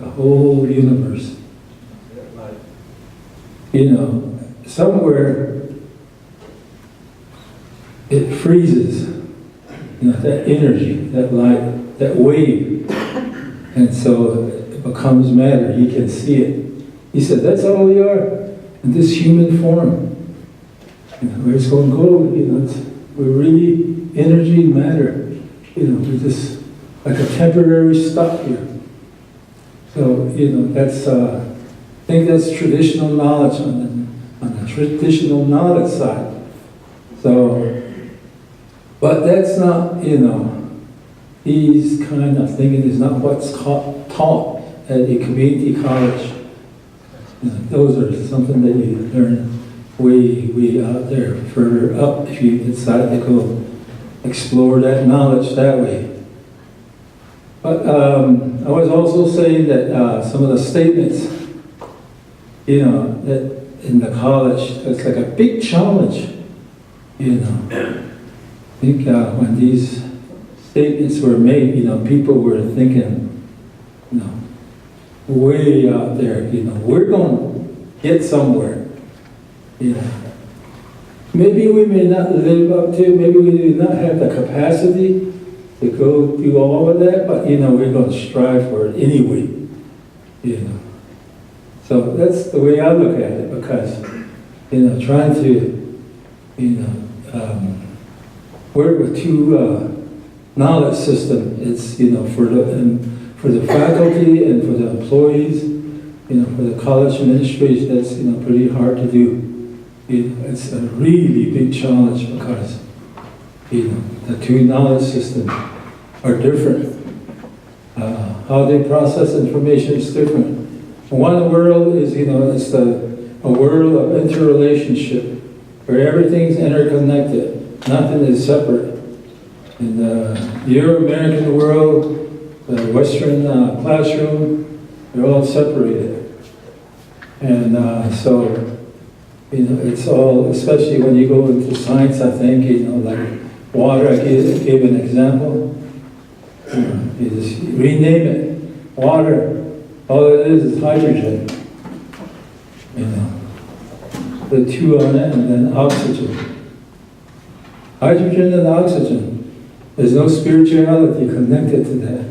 Speaker 2: the whole universe. You know, somewhere it freezes, you know, that energy, that light, that wave, and so it becomes matter. He can see it. He said, that's all we are, in this human form. You know, where it's going to go, you know, we're really energy and matter. You know, we're just like a temporary stop here. So, you know, that's, I think that's traditional knowledge on the traditional knowledge side. So, but that's not, you know, these kind of thinking is not what's taught at a community college. You know, those are something that you learn way out there, further up, if you decide to go explore that knowledge that way. But I was also saying that some of the statements, you know, that in the college, it's like a big challenge, you know. I think when these statements were made, you know, people were thinking, you know, way out there, you know, we're going to get somewhere, you know. Maybe we may not live up to, maybe we do not have the capacity to go through all of that, but, you know, we're going to strive for it anyway, you know. So that's the way I look at it, because, you know, trying to, you know, work with two knowledge system, it's, you know, for the faculty and for the employees, you know, for the college administration, that's, you know, pretty hard to do. It's a really big challenge because, you know, the two knowledge systems are different. How they process information is different. One world is, you know, it's a world of interrelationship where everything's interconnected. Nothing is separate. In the Euro-American world, the Western classroom, they're all separated. And so, you know, it's all, especially when you go into science, I think, you know, like water, I gave an example. You know, you just rename it. Water, all it is hydrogen. You know, the two on it, and then oxygen. Hydrogen and oxygen. There's no spirituality connected to that,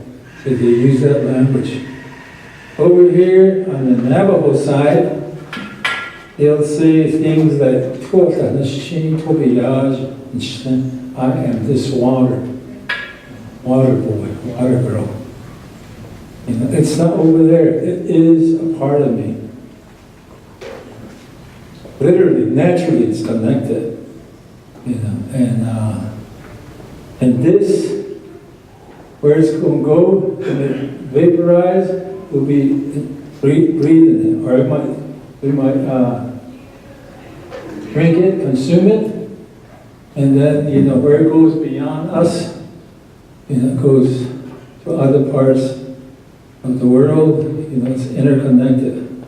Speaker 2: if you use that language. Over here on the Navajo side, they'll say things like, I am this water boy, water girl. You know, it's not over there. It is a part of me. Literally, naturally, it's connected. You know, and this, where it's going to go, when it vaporize, will be breathing it, or we might drink it, consume it, and then, you know, where it goes beyond us, you know, it goes to other parts of the world, you know, it's interconnected.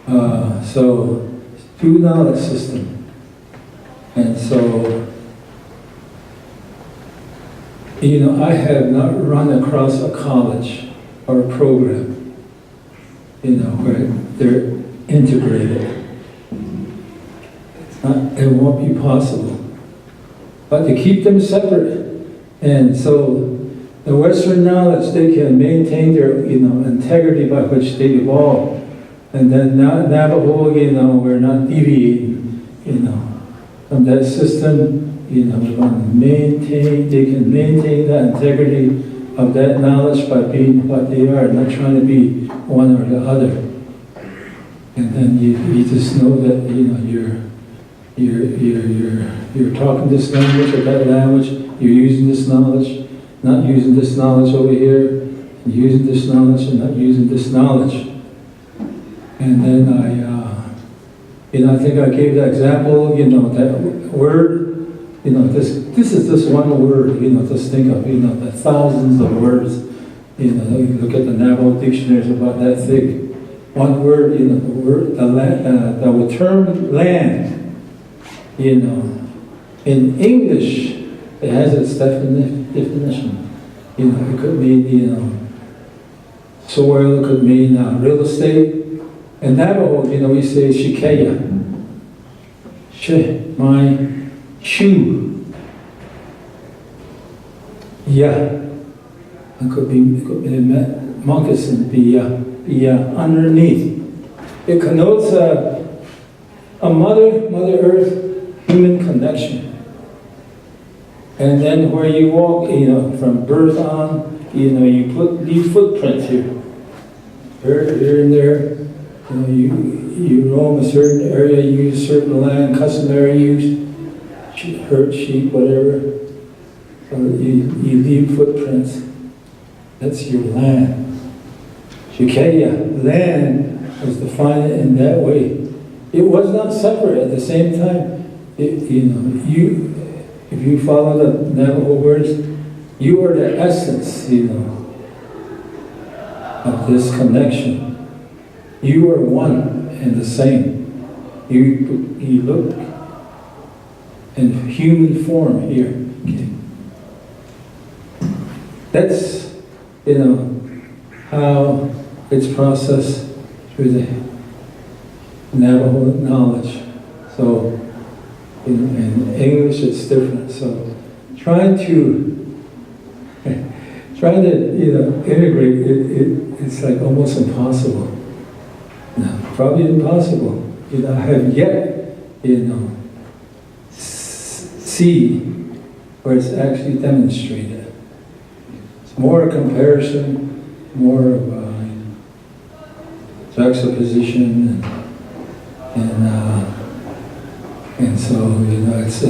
Speaker 2: So, two knowledge system. And so, you know, I have not run across a college or a program, you know, where they're integrated. It won't be possible. But to keep them separate, and so the Western knowledge, they can maintain their, you know, integrity by which they evolved. And then Navajo, you know, we're not deviating, you know, from that system. You know, we're going to maintain, they can maintain the integrity of that knowledge by being what they are, not trying to be one or the other. And then you just know that, you know, you're talking this language or that language, you're using this knowledge, not using this knowledge over here, and using this knowledge and not using this knowledge. And then I think I gave that example, you know, that word, you know, this is just one word, you know, just think of, you know, the thousands of words, you know, you look at the Navajo dictionaries about that thick. One word, you know, the term land, you know, in English, it has its definition. You know, it could mean, you know, soil, it could mean real estate. In Navajo, you know, we say shikeya. My shoe. Yeah. It could be moccasin, be underneath. It connotes a Mother Earth human connection. And then where you walk, you know, from birth on, you know, you leave footprints here. Here and there. You know, you roam a certain area, you use certain land, customary use, herd, sheep, whatever. So you leave footprints. That's your land. Shikeya, land, was defined in that way. It was not separate at the same time. If you follow the Navajo words, you are the essence, you know, of this connection. You are one and the same. You look in human form here. Okay. That's, you know, how it's processed through the Navajo knowledge. So in English it's different. So trying to you know, integrate it's like almost impossible. No, probably impossible. You know, I have yet, you know, see where it's actually demonstrated. It's more a comparison, more of a juxtaposition, and so, you know, it's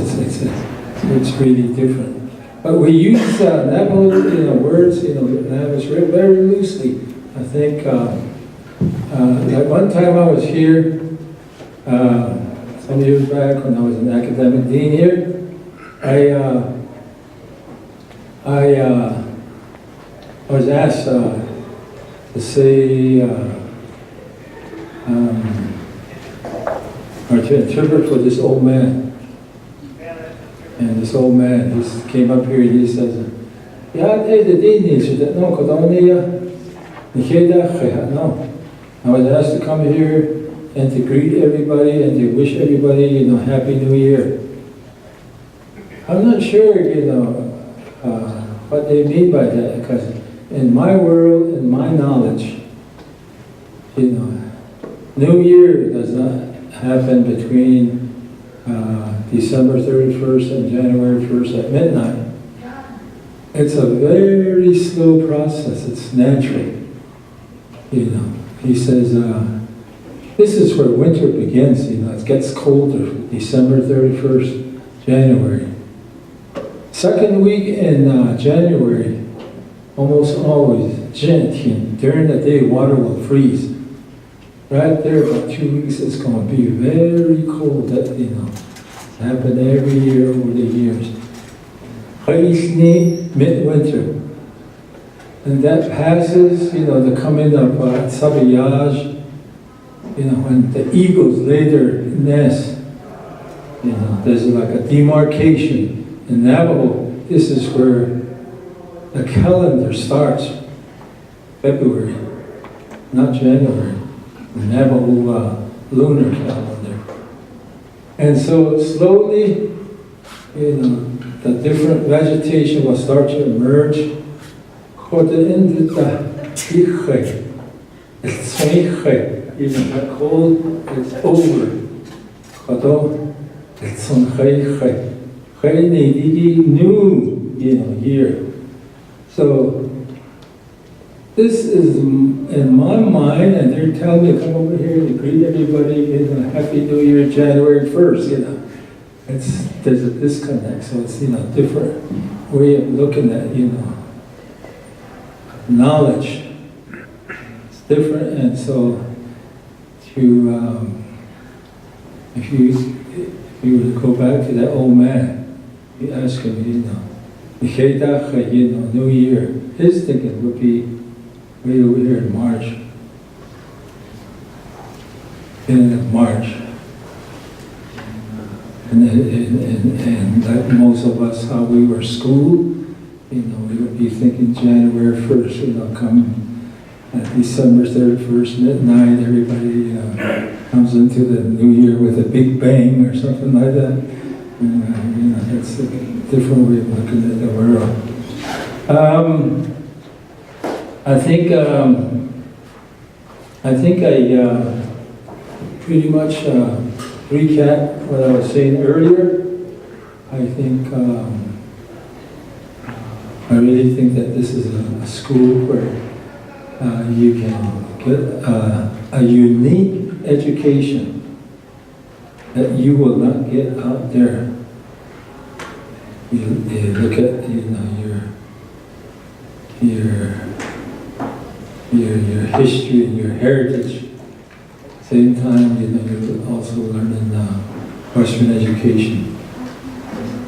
Speaker 2: really different. But we use Navajo, you know, words, you know, Navajo very loosely. I think. Like one time I was here, some years back when I was an academic dean here, I was asked to say, or to interpret for this old man. And this old man, he came up here and he says, no. I was asked to come here and to greet everybody and to wish everybody, you know, Happy New Year. I'm not sure, you know, what they mean by that, because in my world, in my knowledge, you know, New Year does not happen between December 31st and January 1st at midnight. It's a very slow process. It's natural, you know. He says, this is where winter begins, you know, it gets colder, December 31st, January. Second week in January, almost always, during the day, water will freeze. Right there, about 2 weeks, it's going to be very cold, that, you know, it's happened every year over the years. Midwinter. And that passes, you know, the coming of Sabayaj, you know, when the eagles lay their nest, you know, there's like a demarcation. In Navajo, this is where the calendar starts, February, not January, the Navajo lunar calendar. And so slowly, you know, the different vegetation will start to emerge. For the end of the even the cold is over. It's on new, you know, year. So this is in my mind, and they're telling me to come over here to greet everybody, Happy New Year, January 1st, there's a disconnect, so it's, different way of looking at, knowledge. It's different, and so if you were to go back to that old man, you ask him, New Year, his thinking would be right over here in March. Beginning of March. And like most of us, how we were schooled, we would be thinking January 1st, come December 31st, midnight, everybody comes into the new year with a big bang or something like that. That's a different way of looking at the world. I think I pretty much recap what I was saying earlier. I really think that this is a school where you can get a unique education that you will not get out there. You look at your history and your heritage. Same time, you're also learning Western education.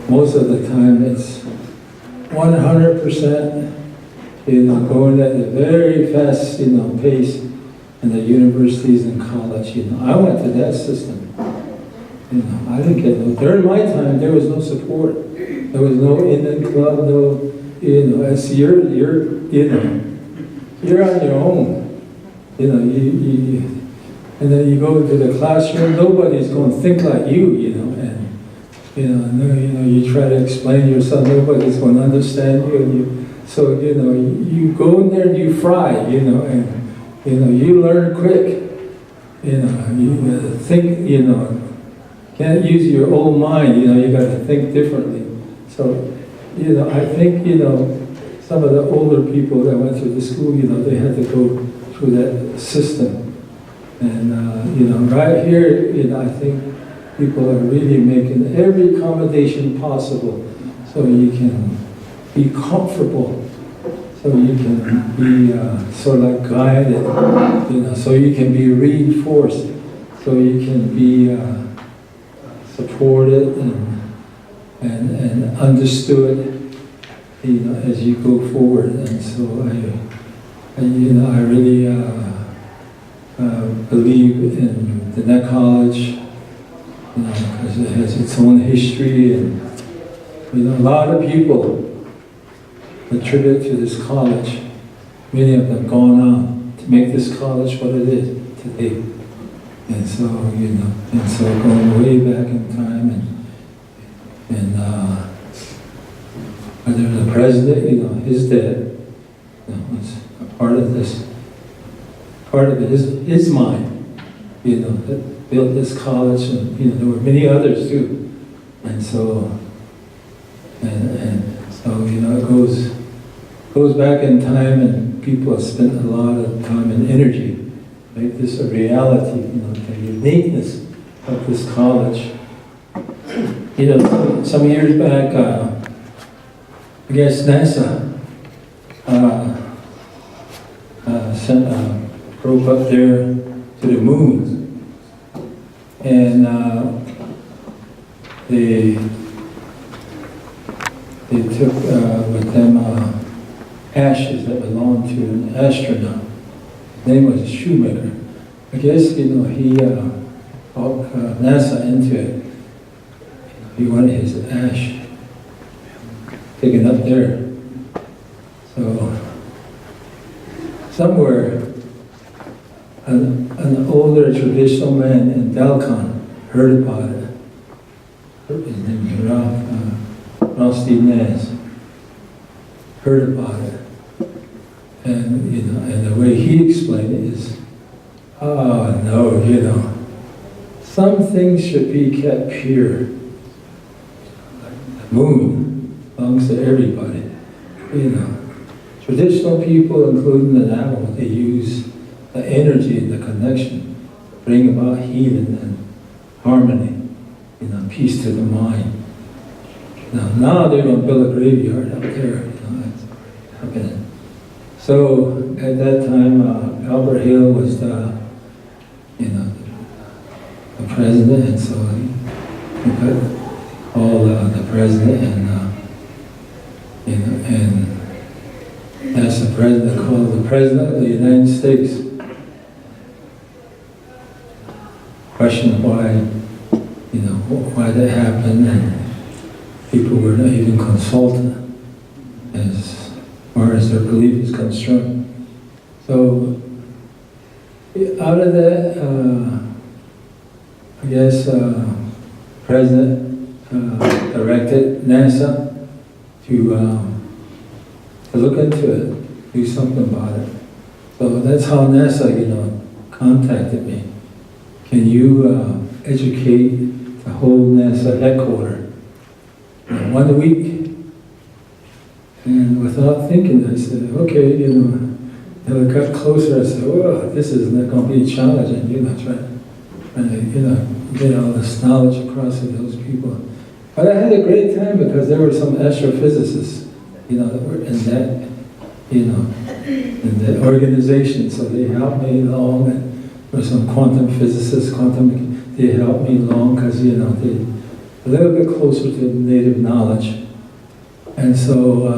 Speaker 2: Most of the time, it's 100%, going at a very fast, pace in the universities and college. I went to that system. I didn't get no. During my time, there was no support. There was no Indian club. No, as you're on your own. And then you go to the classroom. Nobody's going to think like you. You try to explain yourself. Nobody's going to understand you. So you go in there and you fry. And you learn quick. You think. Can't use your own mind, you got to think differently. So, I think, some of the older people that went through the school, they had to go through that system. And, right here, I think people are really making every accommodation possible so you can be comfortable, so you can be sort of like guided, so you can be reinforced, so you can be supported and understood, as you go forward. And so I really believe in the Net College, because it has its own history, and a lot of people attribute to this college. Many of them gone on to make this college what it is today. And so, going way back in time, and the president, his dad, was a part of this, his mind, that built this college, and there were many others too, and so, it goes back in time, and people have spent a lot of time and energy to make this a reality, the uniqueness of this college. Some years back, I guess NASA sent a probe up there to the moon, and they took with them ashes that belonged to an astronaut. His name was Shoemaker. I guess he talked NASA into it. He wanted his ash taken up there. So somewhere, an older traditional man in Dalcon heard about it. His name is Ralph Steve Nance. Heard about it. And and the way he explained it is, oh no, some things should be kept pure. The moon belongs to everybody, traditional people, including the Navajo, they use the energy and the connection to bring about healing and harmony, peace to the mind. Now they're going to build a graveyard up there, it's happening. So at that time, Albert Hill was the president, and so he got all the president and that's the president, called the President of the United States. Questioned why that happened, and people were not even consulted as far as their belief is concerned. So out of that, I guess President directed NASA to look into it, do something about it. So that's how NASA, contacted me. Can you educate the whole NASA headquarters 1 week? And without thinking, I said, okay, and I got closer, I said, oh, this is not going to be challenging, trying to, get all this knowledge across to those people. But I had a great time because there were some astrophysicists, that were in that, in that organization, so they helped me along, and there were some quantum physicists, they helped me along because, they're a little bit closer to native knowledge. And so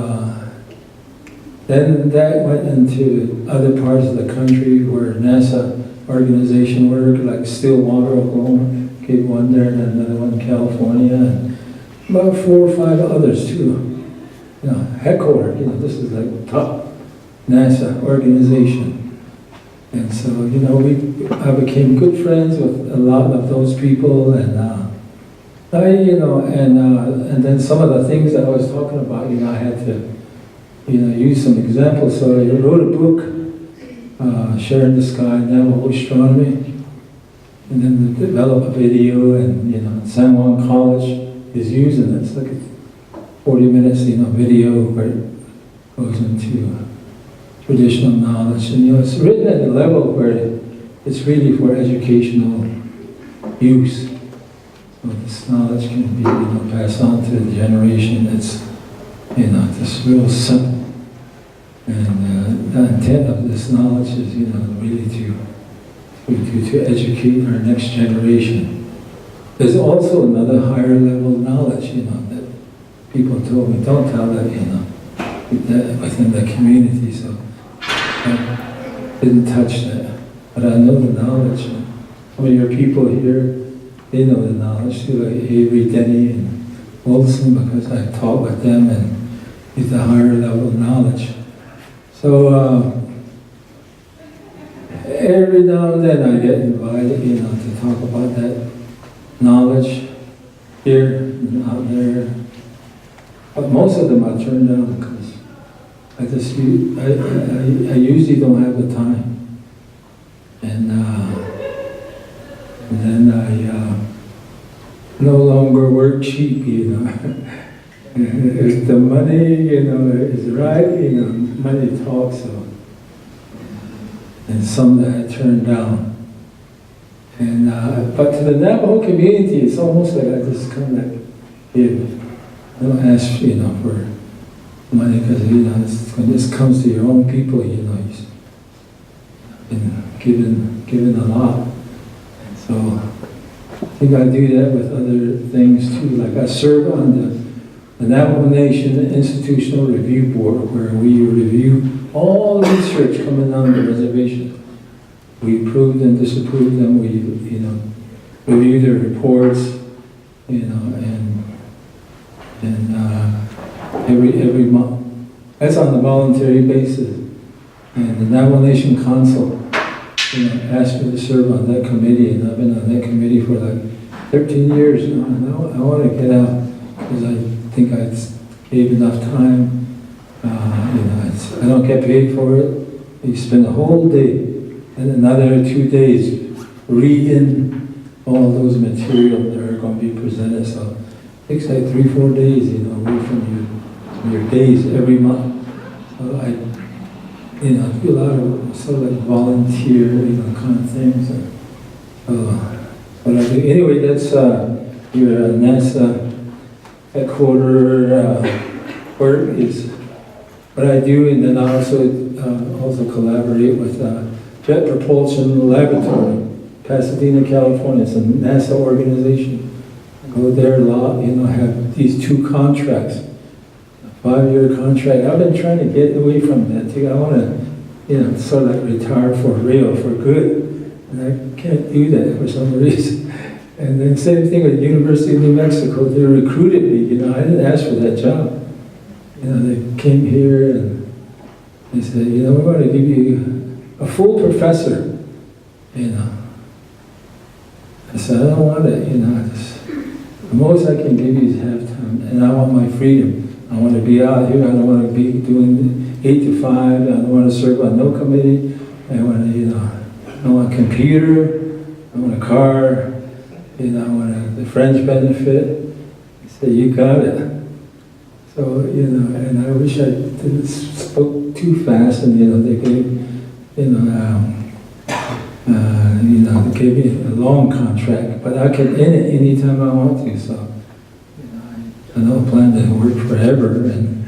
Speaker 2: then that went into other parts of the country where NASA organization work, like Stillwater, Oklahoma, gave one there, and another one in California, and about 4 or 5 others too. Headquarters, this is like top NASA organization. And so, I became good friends with a lot of those people, and and then some of the things that I was talking about, I had to, use some examples. So I wrote a book, Sharing the Sky, Navajo Astronomy, and then develop a video, and San Juan College is using it. It's like a 40 minutes, video where it goes into traditional knowledge. And, it's written at a level where it's really for educational use. So this knowledge can be, passed on to the generation. It's, just real simple. And the intent of this knowledge is, really to educate our next generation. There's also another higher level knowledge, that people told me, don't tell that, that within the community. So I didn't touch that. But I know the knowledge. Some of your people here, they know the knowledge too, like Avery, Denny, and Wilson, because I taught with them and get the higher level knowledge. So every now and then I get invited, to talk about that knowledge here and out there. But most of them I turn down because I usually don't have the time. And then I no longer work cheap, If the money, is right, money talks. So. And some that I turned down. And but to the Navajo community, it's almost like I just kind of give. I don't ask, for money because, when this comes to your own people, you've been given a lot. So I think I do that with other things too. Like I serve on the Navajo Nation Institutional Review Board, where we review all research coming on the reservation. We approve and disapprove them. We, review their reports, every month. That's on a voluntary basis. And the Navajo Nation Council, asked me to serve on that committee, and I've been on that committee for like 13 years now. And I want to get out because I think I gave enough time. I don't get paid for it. You spend a whole day and another 2 days reading all those material that are going to be presented. So it takes like 3-4 days, away from your days every month. So I do a lot of sort of like volunteer, kind of things. What I do. Anyway, that's your NASA headquarter work is what I do, and then I also collaborate with Jet Propulsion Laboratory, Pasadena, California. It's a NASA organization. I go there a lot, have these 2 contracts, a 5-year contract. I've been trying to get away from that too. I want to, sort of like retire for real, for good. And I can't do that for some reason. And then same thing with the University of New Mexico. They recruited me, I didn't ask for that job. They came here and they said, we're going to give you a full professor, I said, I don't want it, the most I can give you is half time, and I want my freedom. I want to be out here. I don't want to be doing 8 to 5. I don't want to serve on no committee. I want to, I want a computer. I want a car. I want the fringe benefit. He said, you got it. So, and I wish I didn't spoke too fast, and, they gave, they gave me a long contract, but I can end it anytime I want to, so, I don't plan to work forever, and,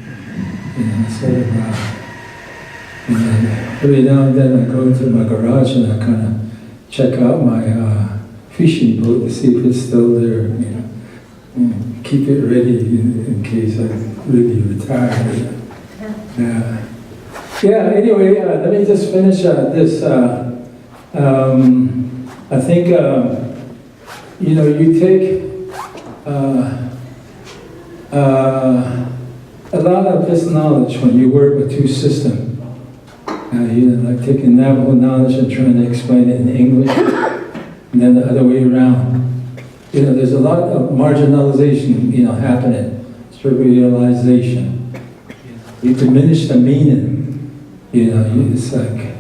Speaker 2: sort of, every now and then I go into my garage and I kind of check out my fishing boat to see if it's still there, and keep it ready in case I really retire. Yeah, anyway, let me just finish this. I think, you take a lot of this knowledge when you work with 2 systems. Like taking Navajo knowledge and trying to explain it in English, and then the other way around. There's a lot of marginalization, happening, trivialization. You diminish the meaning. It's like,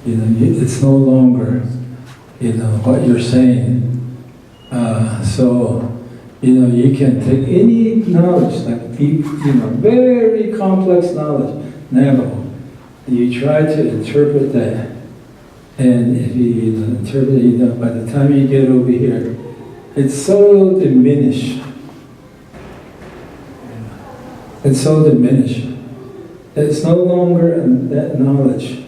Speaker 2: it's no longer, what you're saying. So, you can take any knowledge, like deep, very complex knowledge, Navajo, and you try to interpret that. And if you interpret it, by the time you get over here, it's so diminished. It's so diminished. It's no longer that knowledge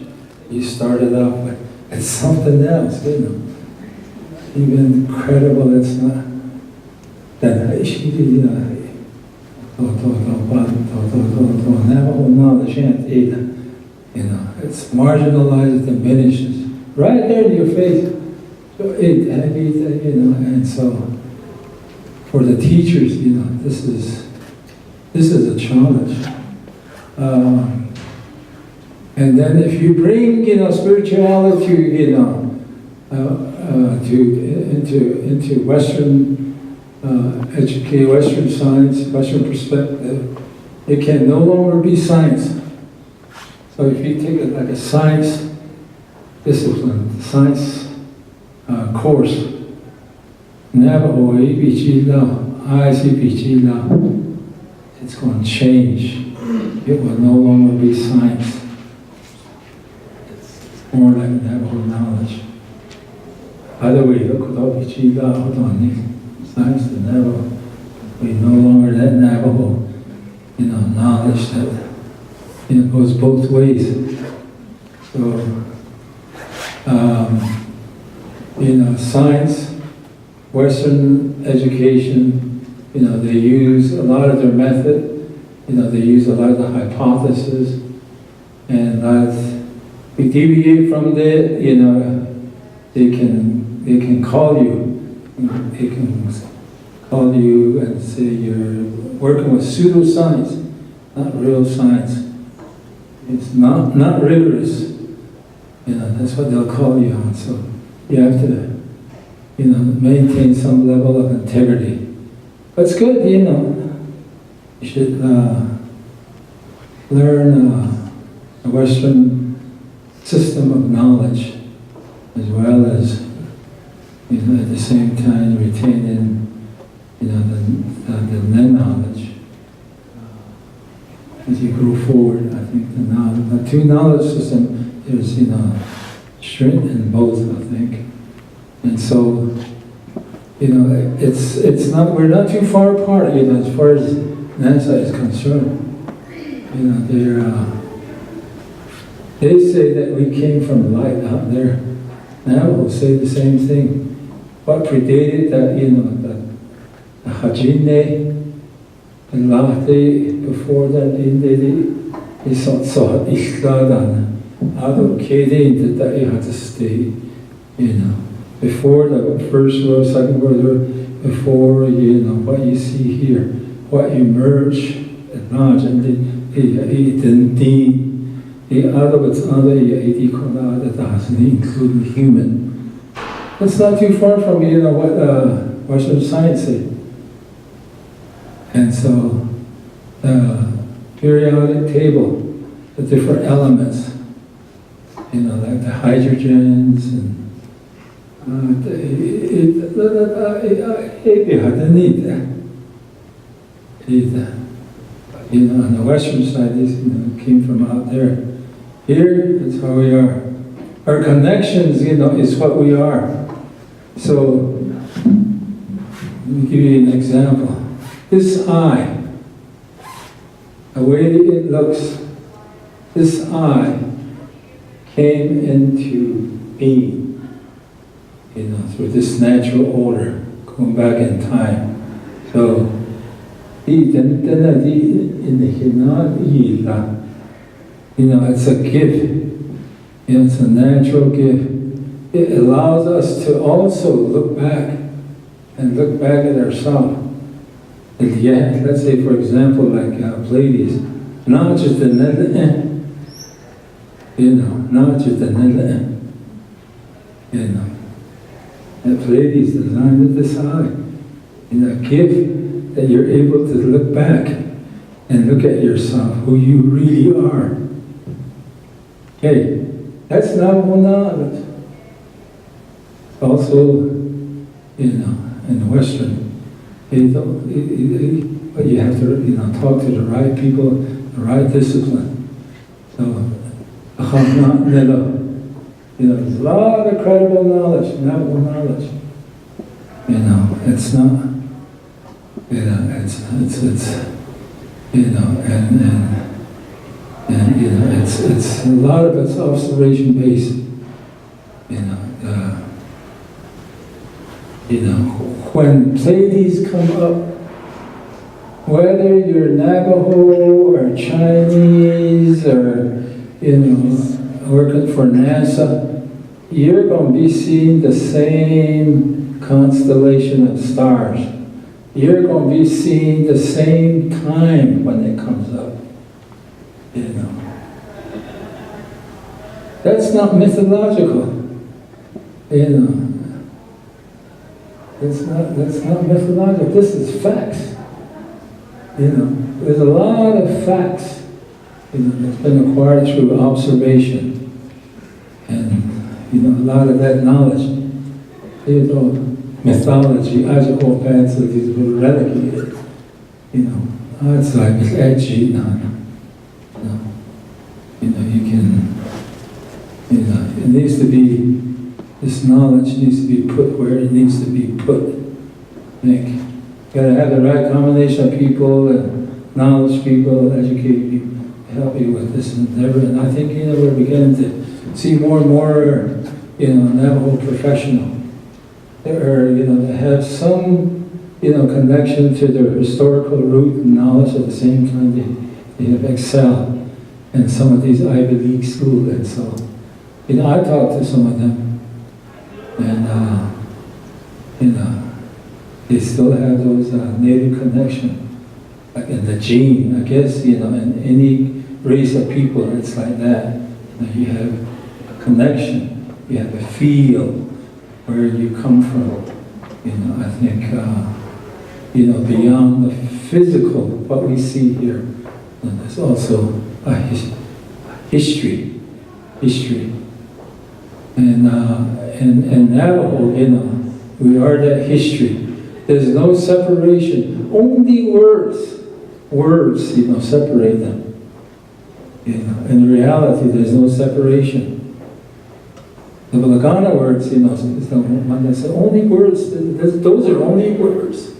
Speaker 2: you started off with. It's something else, Even incredible, it's not. Navajo knowledge, it's marginalized, diminishes. Right there in your face. So and so for the teachers, this is a challenge. And then if you bring, spirituality, into Western Western science, Western perspective, it can no longer be science. So if you take it like a science discipline, science course, Navajo, it's going to change. It will no longer be science. It's more like Navajo knowledge. Other way, science to Navajo. We no longer that Navajo, knowledge that goes both ways. So, science, Western education, they use a lot of their method, they use a lot of the hypothesis, and as we deviate from that, they can call you, they can call you and say you're working with pseudoscience, not real science. It's not rigorous. That's what they'll call you on. So you have to, maintain some level of integrity. But it's good, you should learn a Western system of knowledge, as well as, at the same time retaining, the knowledge as you go forward. I think the two knowledge system is, strength in both, I think. And so, it's not, we're not too far apart, as far as NASA is concerned. They say that we came from light out there. Navajo say the same thing. What predated that, the Hajine, and Lahte, before that, they saw Ishladan. Ado Kede, that they had to stay, before the First World, Second World War, before, what you see here, what emerged, and large, and the other was other, including human. That's not too far from, what Western science said. And so, periodic table, the different elements, like the hydrogens and on the western side, this came from out there. Here, that's how we are. Our connections, is what we are. So, let me give you an example. This eye, the way it looks, this eye came into being, through this natural order, going back in time. So, it's a gift. It's a natural gift. It allows us to also look back and look back at ourselves. Yeah, let's say, for example, like Pleiades, not just the not just the and Pleiades designed to decide, a gift that you're able to look back and look at yourself, who you really are. Okay, that's Navajo knowledge. Also, in the Western, but you have to, talk to the right people, the right discipline. So, there's a lot of credible knowledge, Navajo knowledge. It's not, it's a lot of it's observation based. When Pleiades come up, whether you're Navajo or Chinese or working for NASA, you're going to be seeing the same constellation of stars. You're going to be seeing the same time when it comes up. That's not mythological. That's not mythological. This is facts. There's a lot of facts that's been acquired through observation. And a lot of that knowledge, mythology, Ajahopan's were relegated. It's like it's edgy now. You can, it needs to be, this knowledge needs to be put where it needs to be put. I think you gotta have the right combination of people and knowledge people, educated people, help you with this endeavor. And I think, we're beginning to see more and more, Navajo professional. That have some, connection to their historical root and knowledge at the same time they have excelled in some of these Ivy League schools. And so, I talked to some of them, and, they still have those native connection, like in the gene, I guess, in any race of people, it's like that. You have a connection, you have a feel where you come from. I think, beyond the physical, what we see here, there's also a history. And Navajo, we are that history. There's no separation. Only words, separate them. In reality, there's no separation. The Lagana words, is the one that's the only words, those are only words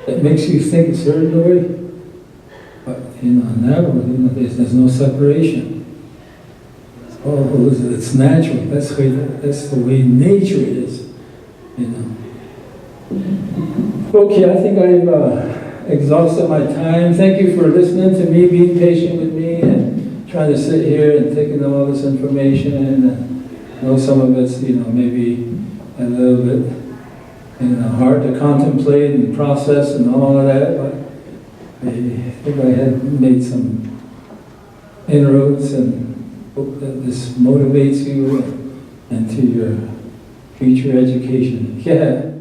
Speaker 2: that makes you think a certain way. But, now, there's no separation. Oh, it's natural. That's the way nature is, Okay, I think I've exhausted my time. Thank you for listening to me, being patient with me, and trying to sit here and taking all this information in. I know some of it's, maybe a little bit, hard to contemplate and process and all of that, but I think I have made some inroads, and hope that this motivates you and to your future education. Yeah.